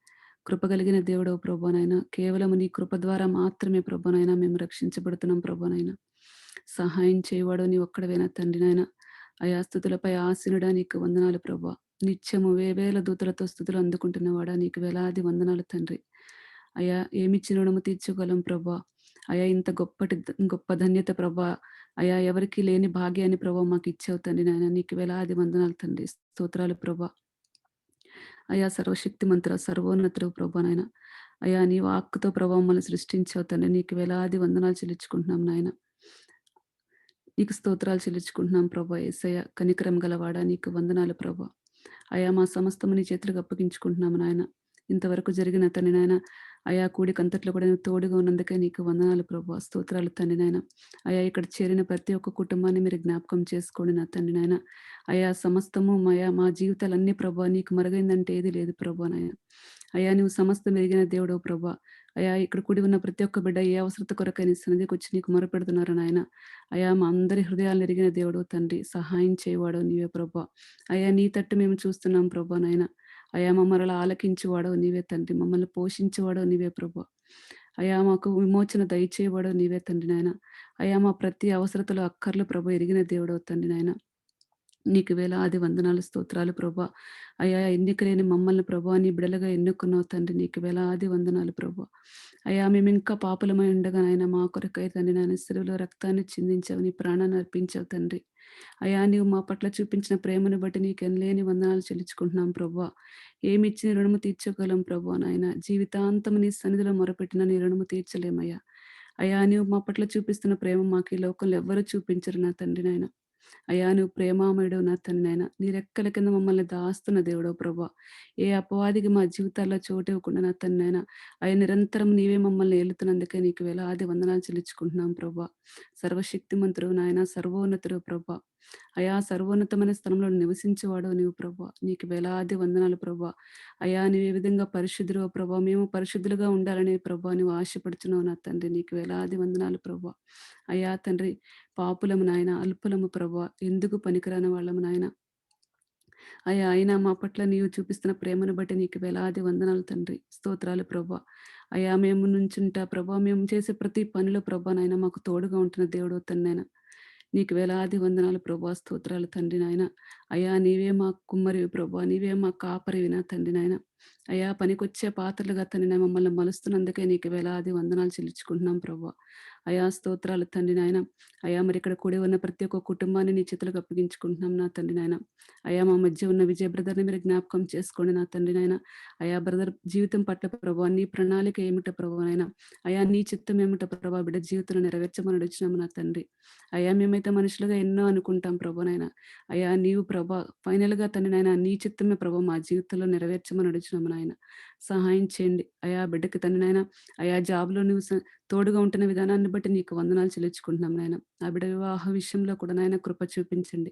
[SPEAKER 5] కృప కలిగిన దేవుడవు ప్రభువనైనా, కేవలం నీ కృప ద్వారా మాత్రమే ప్రభువనైనా మేము రక్షించబడుతున్నాం ప్రభువనైనా. సహాయం చేయవాడు నీ ఒక్కడవేనా తండ్రి నాయన. అయా, స్థుతులపై ఆశీనుడా నీకు వందనాలు ప్రభువా. నిత్యము వేవేల దూతలతో స్థుతులు అందుకుంటున్నవాడా నీకు వేలాది వందనాలు తండ్రి. అయా, ఏమిచ్చిన రుణము తీర్చుకోగలం ప్రభా. అయా, ఇంత గొప్ప ధన్యత ప్రభా. అయా, ఎవరికి లేని భాగ్యాన్ని ప్రభా మాకు ఇచ్చావు తండ్రి నాయన. నీకు వేలాది వందనాలు తండ్రి. స్తోత్రాలు ప్రభా. అయా, సర్వశక్తి మంత్ర సర్వోన్నతుడు ప్రభా నాయన. అయా, నీ వాక్కుతో ప్రభా మమ్మల్ని సృష్టించావు తండ్రి. నీకు వేలాది వందనాలు చెల్లించుకుంటున్నాం నాయన. నీకు స్తోత్రాలు చెల్లించుకుంటున్నాం ప్రభా. యేసయ్య, కనికరం గలవాడా నీకు వందనాలు ప్రభా. అయా, మా సమస్తము నీ చేతులకు అప్పగించుకుంటున్నాము నాయన. ఇంతవరకు జరిగిన తండ్రి నాయన, అయా కూడికంతట్లో కూడా నువ్వు తోడుగా ఉన్నందుకే నీకు వందనాలు ప్రభా. స్తోత్రాలు తండ్రి నాయన. అయా, ఇక్కడ చేరిన ప్రతి ఒక్క కుటుంబాన్ని మీరు జ్ఞాపకం చేసుకోండి నా తండ్రి నాయన. అయా, సమస్తము మా జీవితాలన్నీ ప్రభా నీకు మరుగైందంటే ఏది లేదు ప్రభా నాయన. అయా, నువ్వు సమస్తం ఎరిగిన దేవుడవు ప్రభా. అయా, ఇక్కడ కూడి ఉన్న ప్రతి ఒక్క బిడ్డ ఏ అవసరత కొరకైనా సన్నిధికి వచ్చి నీకు మొరపెడుతున్నారు నాయన. అయా, మా అందరి హృదయాలను ఎరిగిన దేవుడు తండ్రి, సహాయం చేయవాడు నీవే ప్రభా. అయా, నీ తట్టు మేము చూస్తున్నాం ప్రభా నాయన. అయా, మమ్మల్ని ఆలకించేవాడో నీవే తండ్రి, మమ్మల్ని పోషించేవాడో నీవే ప్రభా. అయా, మాకు విమోచన దయచేవాడో నీవే తండ్రి నాయన. అయా, మా ప్రతి అవసరతలో అక్కర్లు ప్రభా ఎరిగిన దేవుడో తండ్రి నాయన. నీకు వేలాది వందనాలు స్తోత్రాలు ప్రభా. అయా, ఎన్నిక లేని మమ్మల్ని ప్రభా నీ బిడలుగా ఎన్నుకున్నావు తండ్రి. నీకు వేలాది వందనాలు ప్రభా. అయా, మేము ఇంకా పాపులమై ఉండగా నాయన మా కొరకై తండ్రి నాయన సిలువలో రక్తాన్ని చిందించావు, నీ ప్రాణాన్ని అర్పించావు తండ్రి. అయా, నీవు మా పట్ల చూపించిన ప్రేమను బట్టి నీకు ఎనలేని వందనాలు చెల్లించుకుంటున్నాం ప్రభా. ఏమి ఇచ్చిన రుణము తీర్చగలం ప్రభా నాయన. జీవితాంతం నీ సన్నిధిలో మొరపెట్టిన నీ రుణము తీర్చలేమయ్యా. అయా, నీవు మా పట్ల చూపిస్తున్న ప్రేమ మాకు ఈ లోకంలో ఎవ్వరూ చూపించరు నా తండ్రి నాయన. అయ్యా నువ్వు ప్రేమామయుడు నా తండ్రి నాయన. నీ రెక్కల కింద మమ్మల్ని దాస్తున్న దేవుడో ప్రభా. ఏ అపవాదికి మా జీవితాల్లో చోటు ఇవ్వకుండా నా తండ్రి నాయన అయ్యా నిరంతరం నీవే మమ్మల్ని ఏలుతున్నందుకే నీకు వేలాది వందనాలు చెల్లించుకుంటున్నాం ప్రభా. సర్వశక్తిమంతుడు నాయన, సర్వోన్నతుడు ప్రభా. అయా సర్వోన్నతమైన స్థలంలో నివసించేవాడు నీవు ప్రభా. నీకు వేలాది వందనాలు ప్రభా. అయా నీవు ఏ విధంగా పరిశుద్ధుడో ప్రభా, మేము పరిశుద్ధులుగా ఉండాలని ప్రభా నువ్వు ఆశపడుచున్నావు నా తండ్రి. నీకు వేలాది వందనాలు ప్రభా. అయా తండ్రి, పాపులము నాయన, అల్పులము ప్రభా, ఎందుకు పనికిరాని వాళ్ళము నాయన. అయ్యా అయినా మా పట్ల నీవు చూపిస్తున్న ప్రేమను బట్టి నీకు వేలాది వందనాలు తండ్రి. స్తోత్రాలు ప్రభా. అయ్యా మేము నుంచుంటా ప్రభా, మేము చేసే ప్రతి పనిలో ప్రభా నాయన మాకు తోడుగా ఉంటున్న దేవుడు తండ్రి. నీకు వేలాది వందనాలు ప్రభా. స్తోత్రాలు తండ్రి నాయన. అయ్యా నీవే మా కుమ్మరివి ప్రభా, నీవే మా కాపరివి నా తండ్రి నాయన. అయ్యా పనికొచ్చే పాత్రలుగా తండ్రి నాయన మమ్మల్ని మలుస్తున్నందుకే నీకు వేలాది వందనాలు చెల్లించుకుంటున్నాం ప్రభా. అయా స్తోత్రాలు తండ్రి నాయన. అయ్యా మరి ఇక్కడ కూడి ఉన్న ప్రతి ఒక్క కుటుంబాన్ని నీ చేతులకు అప్పగించుకుంటున్నాం నా తండ్రి నాయన. అయ్యా మా మధ్య ఉన్న విజయ్ బ్రదర్ని మీరు జ్ఞాపకం చేసుకోండి నా తండ్రి నాయన. అయా బ్రదర్ జీవితం పట్ల ప్రభా నీ ప్రణాళిక ఏమిటో ప్రభా నాయన. అయా నీ చిత్తం ఏమిటో ప్రభా బిడ్డ జీవితంలో నెరవేర్చమని అడుగుచున్నాము నా తండ్రి. అయ్యా మేమైతే మనుషులుగా ఎన్నో అనుకుంటాం ప్రభా నాయన. అయ్యా నీవు ప్రభా ఫైనల్ గా తండ్రి నాయన నీ చిత్తమే ప్రభా మా జీవితంలో నెరవేర్చమని అడుగుచున్నాము నాయన. సహాయం చేయండి అయా బిడ్డకి తండ్రి నాయన. అయా జాబ్లో నువ్వు తోడుగా ఉంటున్న విధానాన్ని బట్టి నీకు వందనాలు చెల్లించుకుంటున్నాం నాయన. ఆ బిడ్డ వివాహ విషయంలో కూడా నాయన కృప చూపించండి.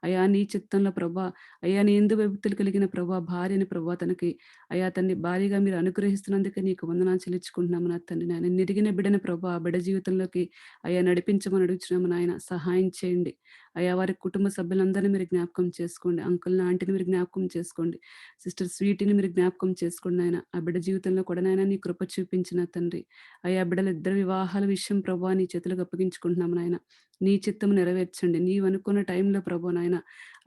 [SPEAKER 5] అయా నీ చిత్తంలో ప్రభా, అయ్యా నీ ఎందు విభక్తులు కలిగిన ప్రభా భార్యని ప్రభా తనకి అయా తన్ని భార్యగా మీరు అనుగ్రహిస్తున్నందుకే నీకు వందనాలు చెల్లించుకుంటున్నాము నా తండ్రి నాయన. నిరిగిన బిడ్డని ప్రభా ఆ బిడ్డ జీవితంలోకి అయ్యా నడిపించమని అడుగుతున్నాము నాయన. సహాయం చేయండి. అయ్యా వారి కుటుంబ సభ్యులందరినీ మీరు జ్ఞాపకం చేసుకోండి. అంకుల్ని ఆంటీని మీరు జ్ఞాపకం చేసుకోండి. సిస్టర్ స్వీటీని మీరు జ్ఞాపకం చేసుకోండి నాయన. ఆ బిడ్డ జీవితంలో కూడా నాయన నీ కృప చూపించిన తండ్రి. అయ్యా బిడ్డల ఇద్దరు వివాహాల విషయం ప్రభా నీ చేతులకు అప్పగించుకుంటున్నాము నాయన. నీ చిత్తం నెరవేర్చండి. నీవు అనుకున్న టైంలో ప్రభా నాయన.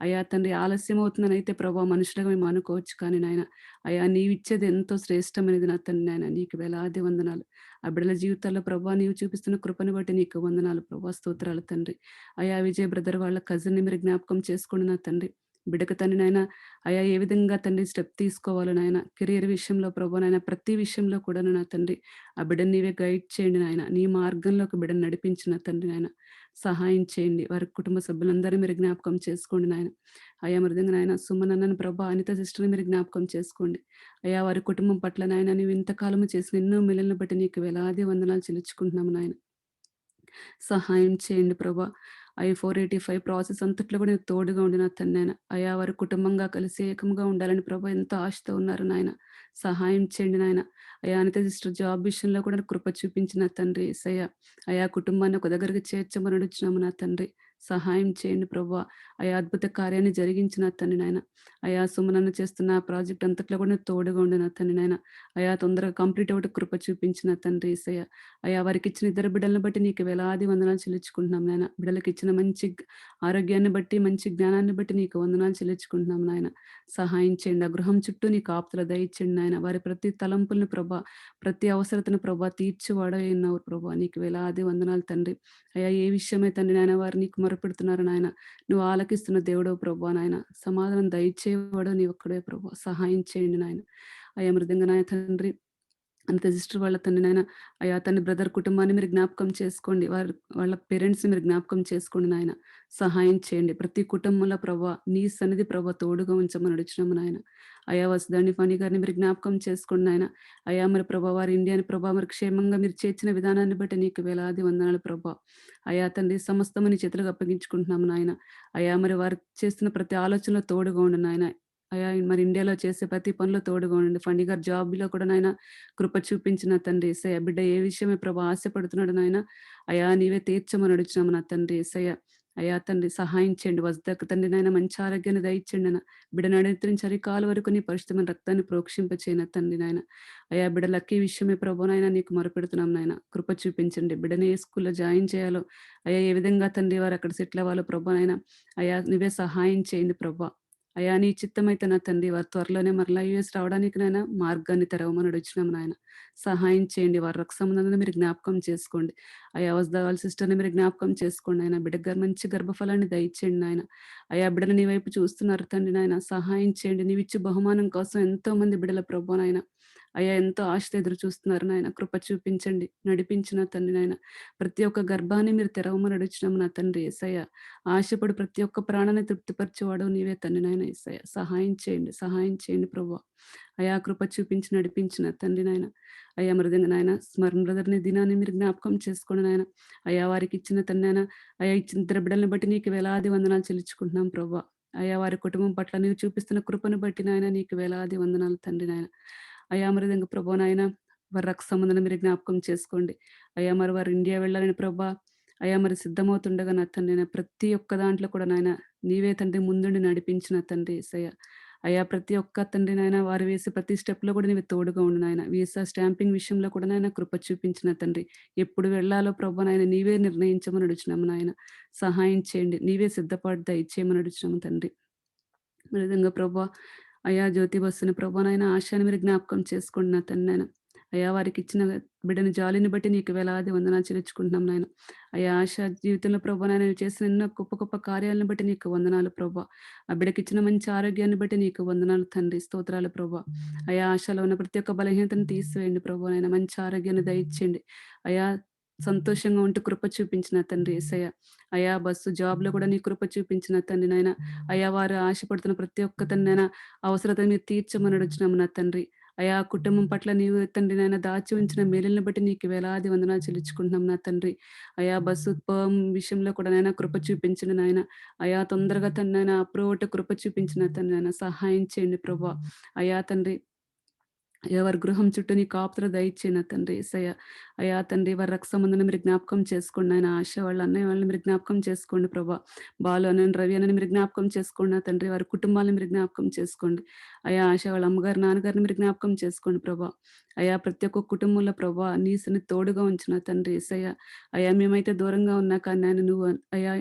[SPEAKER 5] అయ్యా తండ్రి ఆలస్యం అవుతుందని అయితే ప్రభా మనుషులుగా మేము అనుకోవచ్చు కానీ నాయన అయ్యా నీవిచ్చేది ఎంతో శ్రేష్టమైనది నా తండ్రి నాయన. నీకు వేలాది వందనాలు. ఆ బిడ్డల జీవితాల్లో ప్రభా నీవు చూపిస్తున్న కృపను బట్టి నీకు వందనాలు ప్రభా. స్తోత్రాలు తండ్రి. అయ్యా విజయ్ బ్రదర్ వాళ్ళ కజిన్ని మీరు జ్ఞాపకం చేసుకోండి నా తండ్రి. బిడ్డకు తండ్రి నాయన అయ్యా ఏ విధంగా తండ్రి స్టెప్ తీసుకోవాలో నాయన కెరీర్ విషయంలో ప్రభా నాయన ప్రతి విషయంలో కూడా నా తండ్రి ఆ బిడ్డను నీవే గైడ్ చేయండి నాయన. నీ మార్గంలోకి బిడ్డను నడిపించిన తండ్రి నాయన. సహాయం చేయండి. వారి కుటుంబ సభ్యులందరూ మీరు జ్ఞాపకం చేసుకోండి నాయన. అయ్యా మృదంగా నాయన సుమన్ అన్నను ప్రభా అనిత సిస్టర్ని మీరు జ్ఞాపకం చేసుకోండి. అయ్యా వారి కుటుంబం పట్ల నాయన నీవు ఇంతకాలము చేసిన ఎన్నో మేలులను బట్టి నీకు వేలాది వందనాలు చెల్లించుకుంటున్నాము నాయన. సహాయం చేయండి ప్రభా. ఐ 485 ప్రాసెస్ అంతట్లో కూడా నీకు తోడుగా ఉండి నా తండ్రి నాయన. అయ్యా వారి కుటుంబంగా కలిసి ఏకంగా ఉండాలని ప్రభా ఎంతో ఆశతో ఉన్నారు నాయన. సహాయం చేయండి నాయన. అయ్యా అనిత సిస్టర్ జాబ్ విషయంలో కూడా కృప చూపించిన తండ్రి యేసయ్య. అయా కుటుంబాన్ని ఒక దగ్గరికి చేర్చమని అడుగుచున్నాము నా తండ్రి. సహాయం చేయండి ప్రభా. అయా అద్భుత కార్యాన్ని జరిగించిన తండ్రి నాయన. అయా సుమనన్న చేస్తున్న ప్రాజెక్ట్ అంతట్లో కూడా నీకు తోడుగా ఉండి నా తండ్రి నాయన. అయా తొందరగా కంప్లీట్ అవ్వటం కృప చూపించిన తండ్రి యేసయ్య. అయ్యా వారికి ఇచ్చిన ఇద్దరు బిడ్డలను బట్టి నీకు వేలాది వందనాలు చెల్లించుకుంటున్నాం నాయన. బిడ్డలకు ఇచ్చిన మంచి ఆరోగ్యాన్ని బట్టి మంచి జ్ఞానాన్ని బట్టి నీకు వందనాలు చెల్లించుకుంటున్నాం నాయన. సహాయం చేయండి. ఆ గృహం చుట్టూ నీ కాపుదల దయచేయండి నాయన. వారి ప్రతి తలంపుల్ని ప్రభా ప్రతి అవసరతను ప్రభా తీర్చివాడై ఉన్నావు ప్రభా. నీకు వేలాది వందనాలు తండ్రి. అయ్యా ఏ విషయమే తండ్రి నాయన వారు నీకు మొరపెడుతున్నారు నాయన. నువ్వు ఆలకిస్తున్న దేవుడవు ప్రభా నాయన. సమాధానం దయచేవాడు నీ ఒక్కడే ప్రభా. సహాయం చేయండి నాయన. అయ్యా మృదంగా నాయన తండ్రి అంత సిస్టర్ వాళ్ళ తండ్రి నాయన. అయ్యా తన బ్రదర్ కుటుంబాన్ని మీరు జ్ఞాపకం చేసుకోండి. వాళ్ళ పేరెంట్స్ని మీరు జ్ఞాపకం చేసుకోండి నాయన. సహాయం చేయండి. ప్రతి కుటుంబంలో ప్రభా నీ సన్నిధి ప్రభా తోడుగా ఉంచమని అడుగుచున్నాము నాయన. అయ్యా వసుదండి ఫణి గారిని మీరు జ్ఞాపకం చేసుకోండి నాయన. అయ్యా మరి ప్రభా వారి ఇండియాని ప్రభా మరి క్షేమంగా మీరు చేర్చిన విధానాన్ని బట్టి నీకు వేలాది వందనాలు ప్రభా. అయ్యా తండ్రి సమస్తము నీ చేతులకు అప్పగించుకుంటున్నాము నాయన. అయ్యా మరి వారు చేస్తున్న ప్రతి ఆలోచనలో తోడుగా ఉండు నాయన. అయ్యా మరి ఇండియాలో చేసే ప్రతి పనిలో తోడుగా ఉండండి. ఫణి గారు జాబ్లో కూడా నాయన కృప చూపించిన తండ్రి యేసయ్య. బిడ్డ ఏ విషయమే ప్రభా ఆశపడుతున్నాడు నాయన. అయ్యా నీవే తీర్చమని అడుగుచున్నాము నా తండ్రి యేసయ్య. అయ్యా తండ్రి సహాయం చేయండి. వసుదకు తండ్రి నాయన మంచి ఆరోగ్యాన్ని దయచేయండి అన్న. బిడ్డ నడిత్రించి అరికాల వరకు నీ పరిశుద్ధమైన రక్తాన్ని ప్రోక్షింపచేయన తండ్రి నాయన. అయ్యా బిడ్డ లక్కీ విషయమే ప్రభు నాయన నీకు మొరపెడుతున్నాం నాయన. కృప చూపించండి. బిడ్డని ఏ స్కూల్లో జాయిన్ చేయాలో అయ్యా ఏ విధంగా తండ్రి వారు అక్కడ సెటిల్ అవ్వాలో ప్రభు నాయన. అయ్యా నువ్వే సహాయం చేయండి ప్రభా. అయ్యా నీ చిత్తమైతే నా తండ్రి వారు త్వరలోనే మరలా యూఎస్ రావడానికి నాయన మార్గాన్ని తెరవమని అడుగుచున్నాం నాయన. సహాయం చేయండి. వారి రక్త సంబంధాన్ని మీరు జ్ఞాపకం చేసుకోండి. అయ్యా వాళ్ళ సిస్టర్ని మీరు జ్ఞాపకం చేసుకోండి ఆయన. బిడ్డ మంచి గర్భఫలాన్ని దయచేయండి నాయన. అయ్యా బిడ్డలు నీ వైపు చూస్తున్నారు తండ్రి నాయన. సహాయం చేయండి. నీవిచ్చే బహుమానం కోసం ఎంతో మంది బిడ్డల ప్రభు నాయన. అయ్యా ఎంతో ఆశతో ఎదురు చూస్తున్నారు నాయన. కృప చూపించండి, నడిపించిన తండ్రి నాయన. ప్రతి ఒక్క గర్భాన్ని మీరు తెరవమని అడుగుచున్నాము నా తండ్రి యేసయ్య. ఆశపడి ప్రతి ఒక్క ప్రాణాన్ని తృప్తిపరిచేవాడవు నీవే తండ్రి నాయన యేసయ్య. సహాయం చేయండి ప్రభువా. అయా కృప చూపించి నడిపించిన తండ్రి నాయన. అయ్యా మృదంగా నాయన స్మరణ బ్రదర్‌ని దినాన్ని మీరు జ్ఞాపకం చేసుకోండి నాయన. అయ్యా వారికి ఇచ్చిన తండ్రి నాయన, అయ్యా ఇచ్చిన ఇద్దరు బిడ్డలను బట్టి నీకు వేలాది వందనాలు చెల్లించుకుంటున్నాం ప్రభువా. అయ్యా వారి కుటుంబం పట్ల నీవు చూపిస్తున్న కృపను బట్టి నాయన నీకు వేలాది వందనాలు తండ్రి నాయన. అయ్యా మృదంగా ప్రభువా నాయన వారి రక్త సంబంధాన్ని మీరు జ్ఞాపకం చేసుకోండి. అయ్యా మరి వారు ఇండియా వెళ్ళాలని ప్రభా అయ్యా మరి సిద్ధమవుతుండగా నా తండ్రి నాయన ప్రతి ఒక్క దాంట్లో కూడా నాయన నీవే తండ్రి ముందుండి నడిపించిన తండ్రి యేసయ్య. అయ్యా ప్రతి ఒక్క తండ్రి నాయన వారు వేసే ప్రతి స్టెప్‌లో కూడా నీవు తోడుగా ఉండు నాయన. వీసా స్టాంపింగ్ విషయంలో కూడా నాయన కృప చూపించిన తండ్రి. ఎప్పుడు వెళ్ళాలో ప్రభా నాయన నీవే నిర్ణయించమని అడుగుచున్నాము నాయన. సహాయం చేయండి. నీవే సిద్ధపాటు దయచేయమని అడుగుచున్నాము తండ్రి. ఈ విధంగా ప్రభా అయ్యా జ్యోతి బస్సుని ప్రభా నాయన ఆశని మీరు జ్ఞాపకం చేసుకోండి నా తండ్రి నాయన. అయ్యా వారికి ఇచ్చిన బిడ్డని జాలిని బట్టి నీకు వేలాది వందనాలు చెల్లించుకుంటున్నాం నాయన. అయ్యా ఆశ జీవితంలో ప్రభా నాయన నువ్వు చేసిన ఎన్నో గొప్ప గొప్ప కార్యాలను బట్టి నీకు వందనాలు ప్రభా. ఆ బిడ్డకి ఇచ్చిన మంచి ఆరోగ్యాన్ని బట్టి నీకు వందనాలు తండ్రి. స్తోత్రాలు ప్రభా. అయ్యా ఆశలో ఉన్న ప్రతి ఒక్క బలహీనతను తీసివేయండి ప్రభా నాయన. మంచి ఆరోగ్యాన్ని దయచేయండి. అయ్యా సంతోషంగా ఉంటూ కృప చూపించిన తండ్రి యేసయ్య. అయ్యా బస్సు జాబ్‌లో కూడా నీ కృప చూపించిన తండ్రి నాయన. అయ్యా వారు ఆశపడుతున్న ప్రతి ఒక్క తండ్రి నాయన అవసరతను మీరు తీర్చమని అడుగుచున్నాము నా తండ్రి. అయా కుటుంబం పట్ల నీవు తండ్రి నాయన దాచి ఉంచిన మేలులను బట్టి నీకు వేలాది వందనాలు చెల్లించుకుంటున్నాం నా తండ్రి. అయా బస్సు విషయంలో కూడా నాయన కృప చూపించండి నాయన. అయా తొందరగా తండ్రి నాయన అప్రూవల్ కృప చూపించిన తండ్రి నాయన సహాయం చేయండి ప్రభా. అయా తండ్రి ఎవరి గృహం చుట్టూ నీ కాపుదల దయచేయన తండ్రి యేసయ్య. అయ్యా తండ్రి వారి రక్త సంబంధాన్ని మీరు జ్ఞాపకం చేసుకోండి నాయన. ఆశ వాళ్ళ అన్నయ్య వాళ్ళని మీరు జ్ఞాపకం చేసుకోండి ప్రభా. బాలు అన్నని రవి అన్నని మీరు జ్ఞాపకం చేసుకోండి నా తండ్రి. వారి కుటుంబాలను మీరు జ్ఞాపకం చేసుకోండి. అయ్యా ఆశ వాళ్ళ అమ్మగారు నాన్నగారిని మీరు జ్ఞాపకం చేసుకోండి ప్రభా. అయ్యా ప్రతి ఒక్క కుటుంబంలో ప్రభా నీ తోడుగా ఉంచిన తండ్రి యేసయ్య. అయ్యా మేమైతే దూరంగా ఉన్నా కానీ నాయన నువ్వు అయ్యా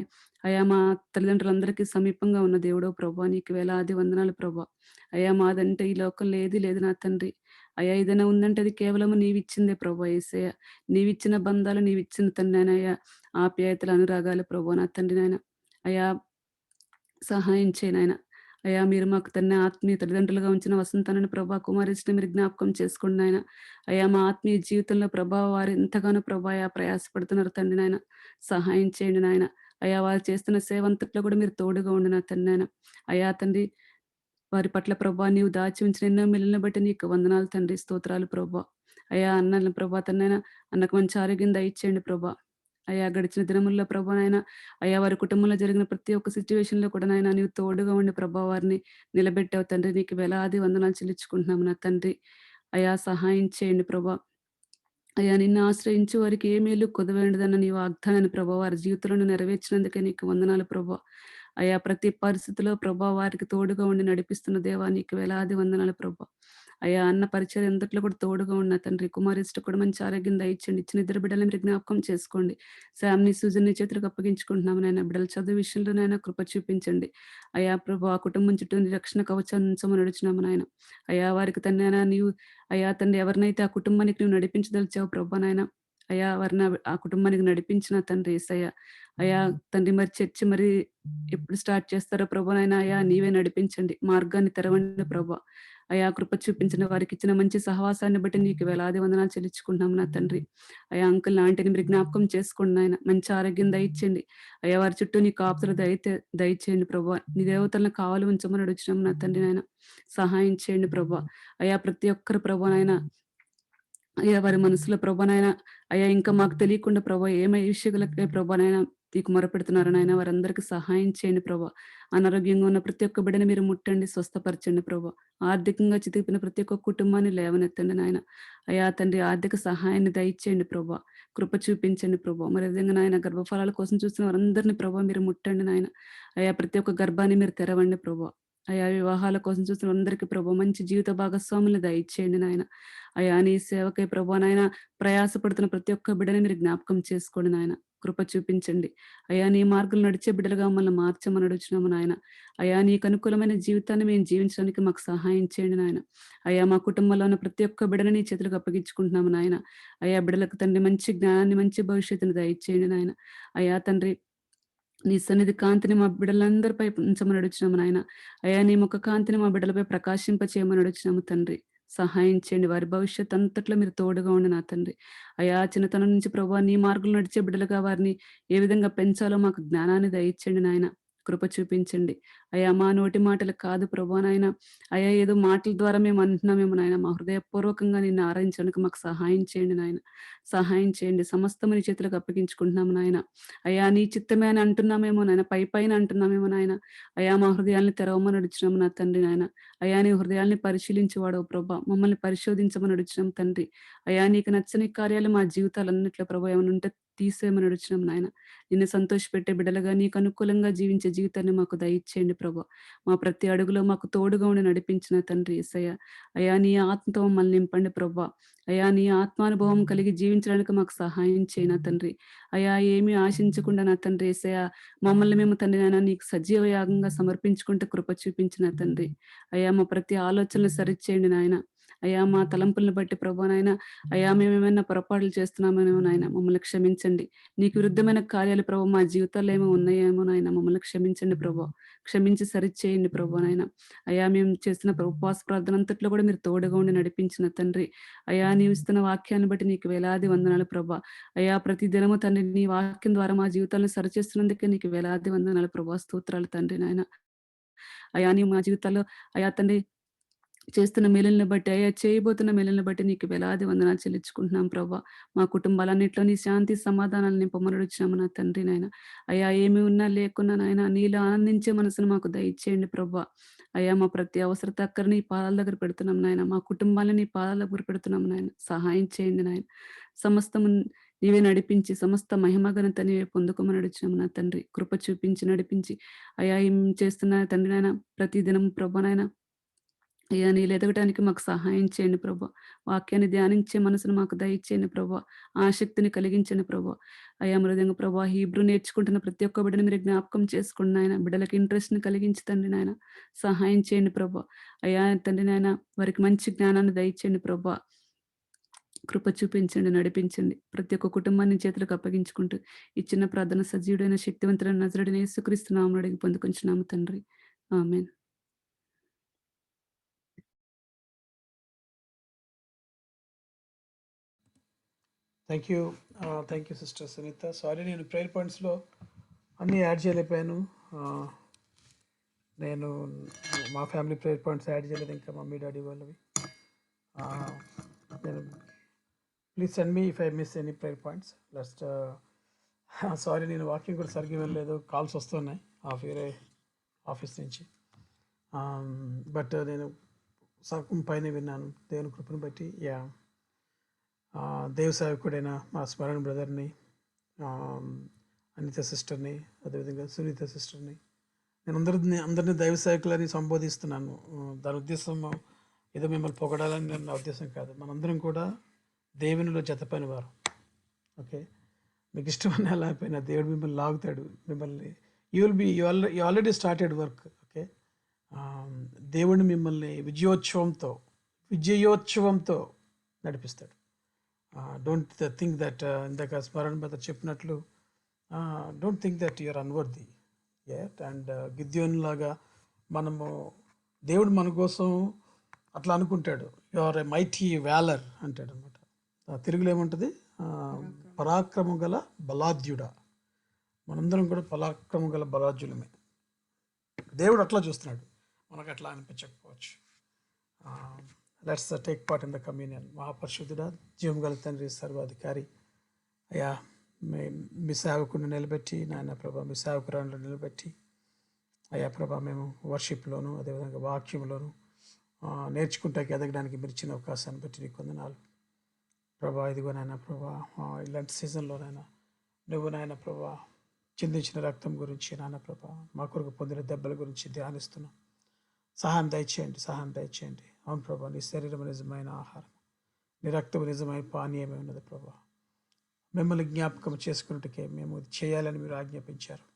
[SPEAKER 5] అయ్యా మా తల్లిదండ్రులందరికీ సమీపంగా ఉన్న దేవుడో ప్రభా నీకు వేలాది వందనాలు ప్రభా. అయ్యా మాదంటే ఈ లోకంలో ఏది లేదు నా తండ్రి. అయ్యా ఏదైనా ఉందంటే అది కేవలం నీవిచ్చిందే ప్రభా యేసయ్య. నీవిచ్చిన బంధాలు నీవిచ్చిన తండ్రి నాయన అయ్యా ఆప్యాయతలు అనురాగాలు ప్రభా నా తండ్రి నాయన. అయ్యా సహాయం చేయి నాయన. అయ్యా మీరు మాకు తండ్రి ఆత్మీయ తల్లిదండ్రులుగా ఉంచిన వసంతనని ప్రభా కుమారిస్ట్‌ని మీరు జ్ఞాపకం చేసుకోండి నాయన. అయ్యా మా ఆత్మీయ జీవితంలో ప్రభా వారు ఎంతగానో ప్రభా అయ్యా ప్రయాసపడుతున్నారు తండ్రి నాయన. సహాయం చేయండి నాయన. అయ్యా వారు చేస్తున్న సేవ అంతట్లో కూడా మీరు తోడుగా ఉండు నా తండ్రి నాయన. అయ్యా తండ్రి వారి పట్ల ప్రభా నీవు దాచి ఉంచిన ఎన్నో మేలులను బట్టి నీకు వందనాలు తండ్రి. స్తోత్రాలు ప్రభా. అయ్యా అన్నల ప్రభా తండ్రి అన్నకు మంచి ఆరోగ్యం దయచేయండి ప్రభా. అయ్యా గడిచిన దినముల్లో ప్రభా నాయన అయ్యా వారి కుటుంబంలో జరిగిన ప్రతి ఒక్క సిట్యుయేషన్‌లో కూడా నాయన నీవు తోడుగా ఉండి ప్రభా వారిని నిలబెట్టావు తండ్రి. నీకు వేలాది వందనాలు చెల్లించుకుంటున్నాము నా తండ్రి. అయ్యా సహాయం చేయండి ప్రభా. అయ్యా నిన్ను ఆశ్రయించు వారికి ఏ మేలు కొదవైనదన్న నీ వాగ్దానాన్ని ప్రభా వారి జీవితంలో నెరవేర్చినందుకే నీకు వందనాలు ప్రభా. అయ్యా ప్రతి పరిస్థితిలో ప్రభా వారికి తోడుగా ఉండి నడిపిస్తున్న దేవా నీకు వేలాది వందనాలు ప్రభా. అయ్యా అన్న పరిచయం ఎంతట్లో కూడా తోడుగా ఉన్న తండ్రి. కుమారిస్టు కూడా మంచి ఆరోగ్యం దయచేయండి. ఇచ్చిన ఇద్దరు బిడ్డలను మీరు జ్ఞాపకం చేసుకోండి. శామ్‌ని, సూజన్‌ని చేతులకు అప్పగించుకుంటున్నాము నాయన. బిడ్డల చదువు విషయంలోనైనా కృప చూపించండి. అయ్యా ప్రభు ఆ కుటుంబం చుట్టూ నీ రక్షణ కవచాన్ని ఉంచమని అడుగుచున్నాము నాయన. అయ్యా వారికి తండ్రి నాయన నీవు అయ్యా తండ్రి ఎవరినైతే ఆ కుటుంబానికి నువ్వు నడిపించదలిచావు ప్రభా నాయన. అయ్యా వారిని ఆ కుటుంబానికి నడిపించిన తండ్రి యేసయ్య. అయ్యా తండ్రి మరి చర్చ్ మరి ఎప్పుడు స్టార్ట్ చేస్తారో ప్రభా నాయన అయ్యా నీవే నడిపించండి. మార్గాన్ని తెరవండి ప్రభా. అయ్యా కృప చూపించిన వారికి ఇచ్చిన మంచి సహవాసాన్ని బట్టి నీకు వేలాది వందనాలు చెల్లించుకుంటున్నాము నా తండ్రి. అయ్యా అంకుల్ ఆంటీని మీరు జ్ఞాపకం చేసుకోండి నాయన. మంచి ఆరోగ్యం దయచేయండి. అయ్యా వారి చుట్టూ నీ కాపుదల దయచేయండి ప్రభా. నీ దేవతలను కావాలి ఉంచమని అడుగుచున్నాము నా తండ్రి నాయన. సహాయం చేయండి ప్రభా. అయ్యా ప్రతి ఒక్కరు ప్రభా నాయన అయ్యా వారి మనసులో ప్రభా నాయన అయ్యా ఇంకా మాకు తెలియకుండా ప్రభా ఏమై విషయాలకే ప్రభా నాయన నీకు మొరపెడుతున్నారు నాయన. వారందరికీ సహాయం చేయండి ప్రభా. అనారోగ్యంగా ఉన్న ప్రతి ఒక్క బిడ్డని మీరు ముట్టండి, స్వస్థపరచండి ప్రభా. ఆర్థికంగా చితికిపోయిన ప్రతి ఒక్క కుటుంబాన్ని లేవనెత్తండి నాయన. అయ్యా తండ్రి ఆర్థిక సహాయాన్ని దయచేయండి ప్రభా. కృప చూపించండి ప్రభా. మరి విధంగా నాయన గర్భఫలాల కోసం చూస్తున్న వారందరినీ ప్రభా మీరు ముట్టండి నాయన. అయ్యా ప్రతి ఒక్క గర్భాన్ని మీరు తెరవండి ప్రభా. అయ్యా వివాహాల కోసం చూస్తున్న అందరికీ ప్రభా మంచి జీవిత భాగస్వాములు దయచేయండి నాయన. అయ్యా నీ సేవకై ప్రభా నాయన ప్రయాసపడుతున్న ప్రతి ఒక్క బిడ్డని మీరు జ్ఞాపకం చేసుకోండి నాయన. కృప చూపించండి. అయ్యా నీ మార్గంలో నడిచే బిడ్డలుగా మమ్మల్ని మార్చమని అడుగుచున్నాము నాయన. అయ్యా నీకు అనుకూలమైన జీవితాన్ని మేము జీవించడానికి మాకు సహాయం చేయండి నాయన. అయ్యా మా కుటుంబంలో ఉన్న ప్రతి ఒక్క బిడ్డని నీ చేతులకు అప్పగించుకుంటున్నాము నాయన. అయ్యా బిడ్డలకు తండ్రి మంచి జ్ఞానాన్ని మంచి భవిష్యత్తుని దయచేయండి నాయన. అయ్యా తండ్రి నీ సన్నిధి కాంతిని మా బిడ్డలందరిపై ఉంచమని అడుగుచున్నాము నాయన. అయ్యా నీ ముఖ కాంతిని మా బిడ్డలపై ప్రకాశింప చేయమని అడుగుచున్నాము తండ్రి. సహాయం చేయండి. వారి భవిష్యత్ అంతట్లో మీరు తోడుగా ఉండి నా తండ్రి. అయా చిన్నతనం నుంచి ప్రభా నీ మార్గంలో నడిచే బిడ్డలుగా వారిని ఏ విధంగా పెంచాలో మాకు జ్ఞానాన్ని దయచేయండి నాయన. కృప చూపించండి. అయా మా నోటి మాటలు కాదు ప్రభా నాయన. అయా ఏదో మాటల ద్వారా మేము అంటున్నామేమో నాయన. మా హృదయపూర్వకంగా నిన్ను ఆరాధించడానికి మాకు సహాయం చేయండి నాయన. సహాయం చేయండి. సమస్తము నీ చేతులకు అప్పగించుకుంటున్నాము నాయన. అయా నీ చిత్తమే అని అంటున్నామేమో నాయన. పైపైన అంటున్నామేమో నాయన. అయా మా హృదయాల్ని తెరవమని అడుగుచున్నాము నా తండ్రి నాయన. అయా నీ హృదయాల్ని పరిశీలించేవాడవు ప్రభా. మమ్మల్ని పరిశోధించమని అడుగుచున్నాం తండ్రి. అయా నీకు నచ్చని కార్యాలు మా జీవితాలన్నిట్లో ప్రభా ఏమైనా ఉంటే తీసేయమని అడుగుచున్నాం నాయన. నిన్ను సంతోషపెట్టే బిడ్డలుగా నీకు అనుకూలంగా జీవించే జీవితాన్ని మాకు దయచేయండి ప్రభా. మా ప్రతి అడుగులో మాకు తోడుగా ఉండి నడిపించిన తండ్రి యేసయ్య. అయా నీ ఆత్మతో మమ్మల్ని నింపండి ప్రభా. అయా నీ ఆత్మానుభవం కలిగి జీవించడానికి మాకు సహాయం చేయి నా తండ్రి. అయా ఏమీ ఆశించకుండా నా తండ్రి యేసయ్య మమ్మల్ని మేము తండ్రి నాయన నీకు సజీవ యాగంగా సమర్పించుకుంటే కృప చూపించిన తండ్రి. అయా మా ప్రతి ఆలోచనలు సరిచేయండి నాయన. అయా మా తలంపులను బట్టి ప్రభా నాయన అయా మేమేమైనా పొరపాట్లు చేస్తున్నామేమో నాయన మమ్మల్ని క్షమించండి. నీకు విరుద్ధమైన కార్యాలు ప్రభా మా జీవితాల్లో ఏమో ఉన్నాయేమో నాయన మమ్మల్ని క్షమించండి ప్రభా. క్షమించి సరిచేయండి ప్రభా నాయన. అయా మేము చేస్తున్న ఉపవాస ప్రార్థన అంతట్లో కూడా మీరు తోడుగా ఉండి నడిపించిన తండ్రి. అయా నీవు ఇస్తున్న వాక్యాన్ని బట్టి నీకు వేలాది వందనాలు ప్రభా. అయా ప్రతి దినము తండ్రి నీ వాక్యం ద్వారా మా జీవితాలను సరిచేస్తున్నందుకే నీకు వేలాది వందనాలు ప్రభా. స్తోత్రాలు తండ్రి నాయన. అయా నీవు మా జీవితాల్లో అయా తండ్రి చేస్తున్న మేలులను బట్టి అయ్యా చేయబోతున్న మేలులను బట్టి నీకు వేలాది వందనాలు చెల్లించుకుంటున్నాం ప్రభా. మా కుటుంబాలన్నింటిలో నీ శాంతి సమాధానాలు నింపమని అడుగుచున్నాము నా తండ్రి నాయన. అయ్యా ఏమి ఉన్నా లేకున్నా నాయన నీలో ఆనందించే మనసును మాకు దయచేయండి ప్రభా. అయ్యా మా ప్రతి అవసరత అక్కర నీ పాదాల దగ్గర పెడుతున్నాం నాయన. మా కుటుంబాన్ని నీ పాదాల దగ్గర పెడుతున్నాం నాయన. సహాయం చేయండి నాయన. సమస్తము నీవే నడిపించి సమస్త మహిమ ఘనత నీవే పొందుకోమని అడుగుచున్నాము నా తండ్రి. కృప చూపించి నడిపించి అయ్యా ఏం చేస్తున్న తండ్రి నాయన ప్రతి దినం ప్రభా నాయన అయ్యా నీళ్ళు ఎదగటానికి మాకు సహాయం చేయండి ప్రభా. వాక్యాన్ని ధ్యానించే మనసును మాకు దయచేయండి ప్రభా. ఆసక్తిని కలిగించండి ప్రభా. అయ్యా మృదంగా ప్రభా హీబ్రూ నేర్చుకుంటున్న ప్రతి ఒక్క బిడ్డని మీరు జ్ఞాపకం చేసుకోండి నాయన. బిడ్డలకు ఇంట్రెస్ట్ని కలిగించి తండ్రి నాయన సహాయం చేయండి ప్రభా. అయ్యా తండ్రి నాయన వారికి మంచి జ్ఞానాన్ని దయచేయండి ప్రభా. కృప చూపించండి, నడిపించండి. ప్రతి ఒక్క కుటుంబాన్ని చేతులకు అప్పగించుకుంటూ ఈ చిన్న ప్రార్థన సజీవుడైన శక్తివంతుడైన నజరుడైన యేసుక్రీస్తు నామమున అడిగి పొందుకొంచున్నాము తండ్రి. ఆమేన్.
[SPEAKER 6] Thank you sister Sunitha. Sorry నేను ప్రేయర్ పాయింట్స్లో అన్నీ యాడ్ చేయలేకపోయాను. నేను మా ఫ్యామిలీ ప్రేయర్ పాయింట్స్ యాడ్ చేయలేదు, ఇంకా మమ్మీ డాడీ వాళ్ళవి. నేను please send me if I miss any prayer points. Last sorry నేను వాకింగ్ కూడా సరిగ్గా వెళ్ళలేదు, కాల్స్ వస్తున్నాయి వేరే ఆఫీస్ నుంచి. బట్ నేను సగం పైన విన్నాను దేవుని కృపను బట్టి. దేవ సేవకుడైన మా స్మరణ బ్రదర్ని, అనిత సిస్టర్ని, అదేవిధంగా సునీత సిస్టర్ని నేను అందరినీ దైవ సేవకులని సంబోధిస్తున్నాను. దాని ఉద్దేశం ఏదో మిమ్మల్ని పొగడాలని నా ఉద్దేశం కాదు. మనందరం కూడా దేవునిలో జతపని వారు. ఓకే, మీకు ఇష్టమని లేకపోయినా దేవుడు మిమ్మల్ని లాగుతాడు. మిమ్మల్ని you already started work. Okay, దేవుడు మిమ్మల్ని విజయోత్సవంతో నడిపిస్తాడు. డోంట్ థింక్ దట్ ఇందాక స్మరణ బ్రదర్ చెప్పినట్లు don't think that you're unworthy yet. And గిద్యోన్ లాగా మనము దేవుడు మన కోసం అట్లా అనుకుంటాడు. You are a mighty valour అంటాడు అనమాట. తెలుగులో ఏముంటుంది? పరాక్రమం గల బలాఢ్యుడా. మనందరం కూడా పరాక్రమం గల బలాఢ్యులమే. దేవుడు అట్లా చూస్తున్నాడు, మనకు అట్లా అనిపించకపోవచ్చు. Let's take part in the communion. మహాపరిశుద్ధుడా, జీవం గల తండ్రి, సర్వాధికారి అయ్యా, మీ సేవకుడిని నిలబెట్టి నాయన ప్రభా, మీ సేవకురాలను నిలబెట్టి అయ్యా ప్రభా, మేము వర్షిప్లోను అదేవిధంగా వాక్యంలోను నేర్చుకుంటాకి ఎదగడానికి మీరు ఇచ్చిన అవకాశాన్ని బట్టి నీకు వందనాలు ప్రభా. ఇదిగో నాయన ప్రభా, ఇలాంటి సీజన్లోనైనా నువ్వు నాయన ప్రభా చిందించిన రక్తం గురించి నాయన ప్రభా, మా కొరకు పొందిన దెబ్బల గురించి ధ్యానిస్తున్నాం. సహాయం దయచేయండి. అవును ప్రభా, నీ శరీరం నిజమైన ఆహారం, నీ రక్తం నిజమైన పానీయమే ఉన్నది ప్రభా. మిమ్మల్ని జ్ఞాపకం చేసుకున్నట్టుకే మేము ఇది చేయాలని మీరు ఆజ్ఞాపించారు.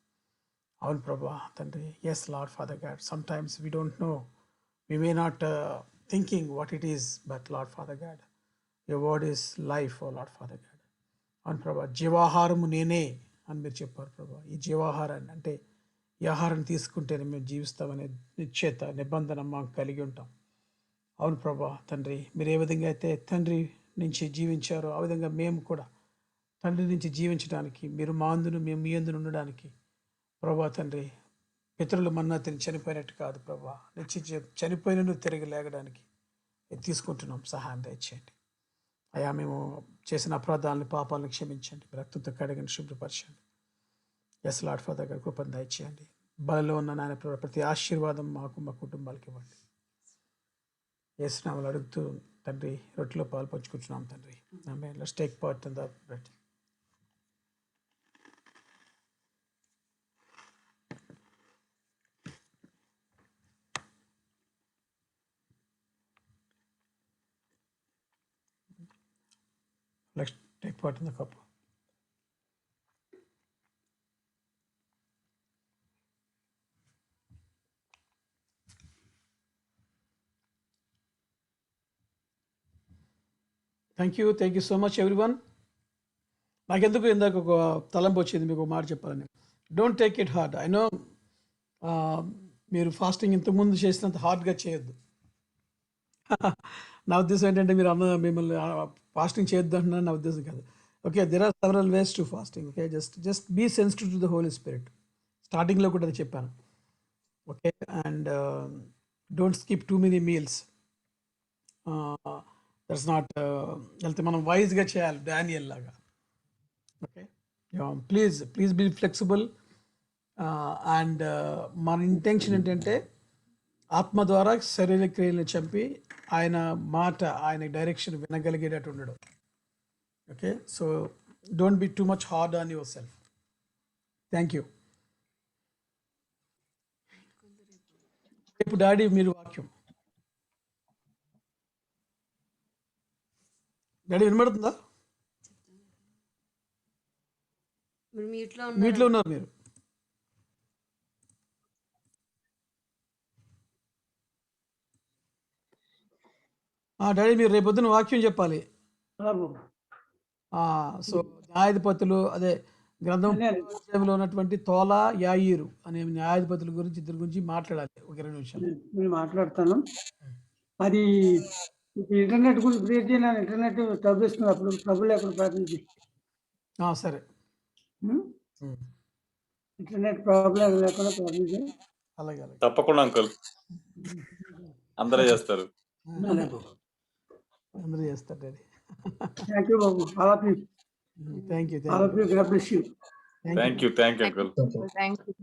[SPEAKER 6] అవును ప్రభా తండ్రి. Yes Lord Father God, sometimes we don't know, we may not thinking what it is, but Lord Father God, your word is life, oh Lord Father God. అవును ప్రభా, జీవాహారము నేనే అని మీరు చెప్పారు ప్రభా. ఈ జీవాహారాన్ని అంటే ఈ ఆహారాన్ని తీసుకుంటేనే మేము జీవిస్తామనే నిశ్చయిత నిబంధన మాకు కలిగి ఉంటాం. అవును ప్రభా తండ్రి, మీరు ఏ విధంగా అయితే తండ్రి నుంచి జీవించారో ఆ విధంగా మేము కూడా తండ్రి నుంచి జీవించడానికి, మీరు మా అందును మేము మీ అందును ఉండడానికి ప్రభా తండ్రి, పితరులు మన్నా తిని చనిపోయినట్టు కాదు ప్రభా, చనిపోయిన నువ్వు తిరిగి లేగడానికి ఇది తీసుకుంటున్నాం. సహాయం దయచేయండి అయ్యా. మేము చేసిన అపరాధాలను పాపాలను క్షమించండి, రక్తంతో కడగండి, శుభ్రపరచండి. ఎస్ లార్డ్ ఫాదర్ గారు కృపను దయచేయండి. బలలో ఉన్న నాయన ప్రతి ఆశీర్వాదం మాకు మా కుటుంబాలకి ఇవ్వండి. యేసునామములో అడుగుతూ తండ్రి రొట్టెలో పాలు పంచుకుంటున్నాం తండ్రి. ఆమేన్. Let's take part in the bread. Let's take part in the cup. Thank you so much everyone. నాకెందుకు ఇందాక ఒక తలంపు వచ్చింది మీకు మాట చెప్పాలని. Don't take it hard. I know మీరు ఫాస్టింగ్ ఇంతకుముందు చేసినంత హార్డ్గా చేయొద్దు. నా ఉద్దేశం ఏంటంటే మీరు మిమ్మల్ని ఫాస్టింగ్ చేయొద్దు అంటున్నాను, నా ఉద్దేశం కాదు. Okay, there are several ways to fasting. Okay, just be sensitive to the Holy Spirit. స్టార్టింగ్లో కూడా అది చెప్పాను. Okay, and don't skip too many meals. That's not వెళ్తే మనం వైజ్గా చేయాలి డానియల్ లాగా. Okay, please be flexible. And మన ఇంటెన్షన్ ఏంటంటే ఆత్మ ద్వారా శరీర క్రియలను చంపి ఆయన మాట, ఆయన డైరెక్షన్ వినగలిగేటట్టు ఉండడం. Okay, so don't be too much hard on yourself. Thank you. రేపు డాడీ మీరు వాక్యం డాడీ వినబడుతుందా?
[SPEAKER 4] మీరు మీట్లో
[SPEAKER 6] మీట్లో ఉన్నారు మీరు. డాడీ మీరు రేపొద్దున వాక్యం చెప్పాలి. సో న్యాయాధిపతులు, అదే గ్రంథంలో ఉన్నటువంటి తోలా యాయీరు అనే న్యాయాధిపతుల గురించి, ఇద్దరి గురించి మాట్లాడాలి ఒక 20 నిమిషాలు.
[SPEAKER 7] నేను మాట్లాడతాను. అది ఇంటర్నెట్ గురించి క్రియేట్ చేయాలి. ఇంటర్నెట్ ట్రబుల్ ఇస్తుంది, అప్పుడు ట్రబుల్ ఎక్కడ ప్రార్థించి.
[SPEAKER 6] సరే,
[SPEAKER 7] ఇంటర్నెట్ ప్రాబ్లం లేకుండా ప్రార్థించి.
[SPEAKER 6] అలాగే
[SPEAKER 1] తప్పకుండా అంకుల్, అందరూ చేస్తారు.
[SPEAKER 6] అందరూ చేస్తారు daddy.
[SPEAKER 7] Thank you Babu. All of you.
[SPEAKER 6] Thank you.
[SPEAKER 7] All of you. God bless you.
[SPEAKER 1] Thank you uncle.
[SPEAKER 8] Thank you.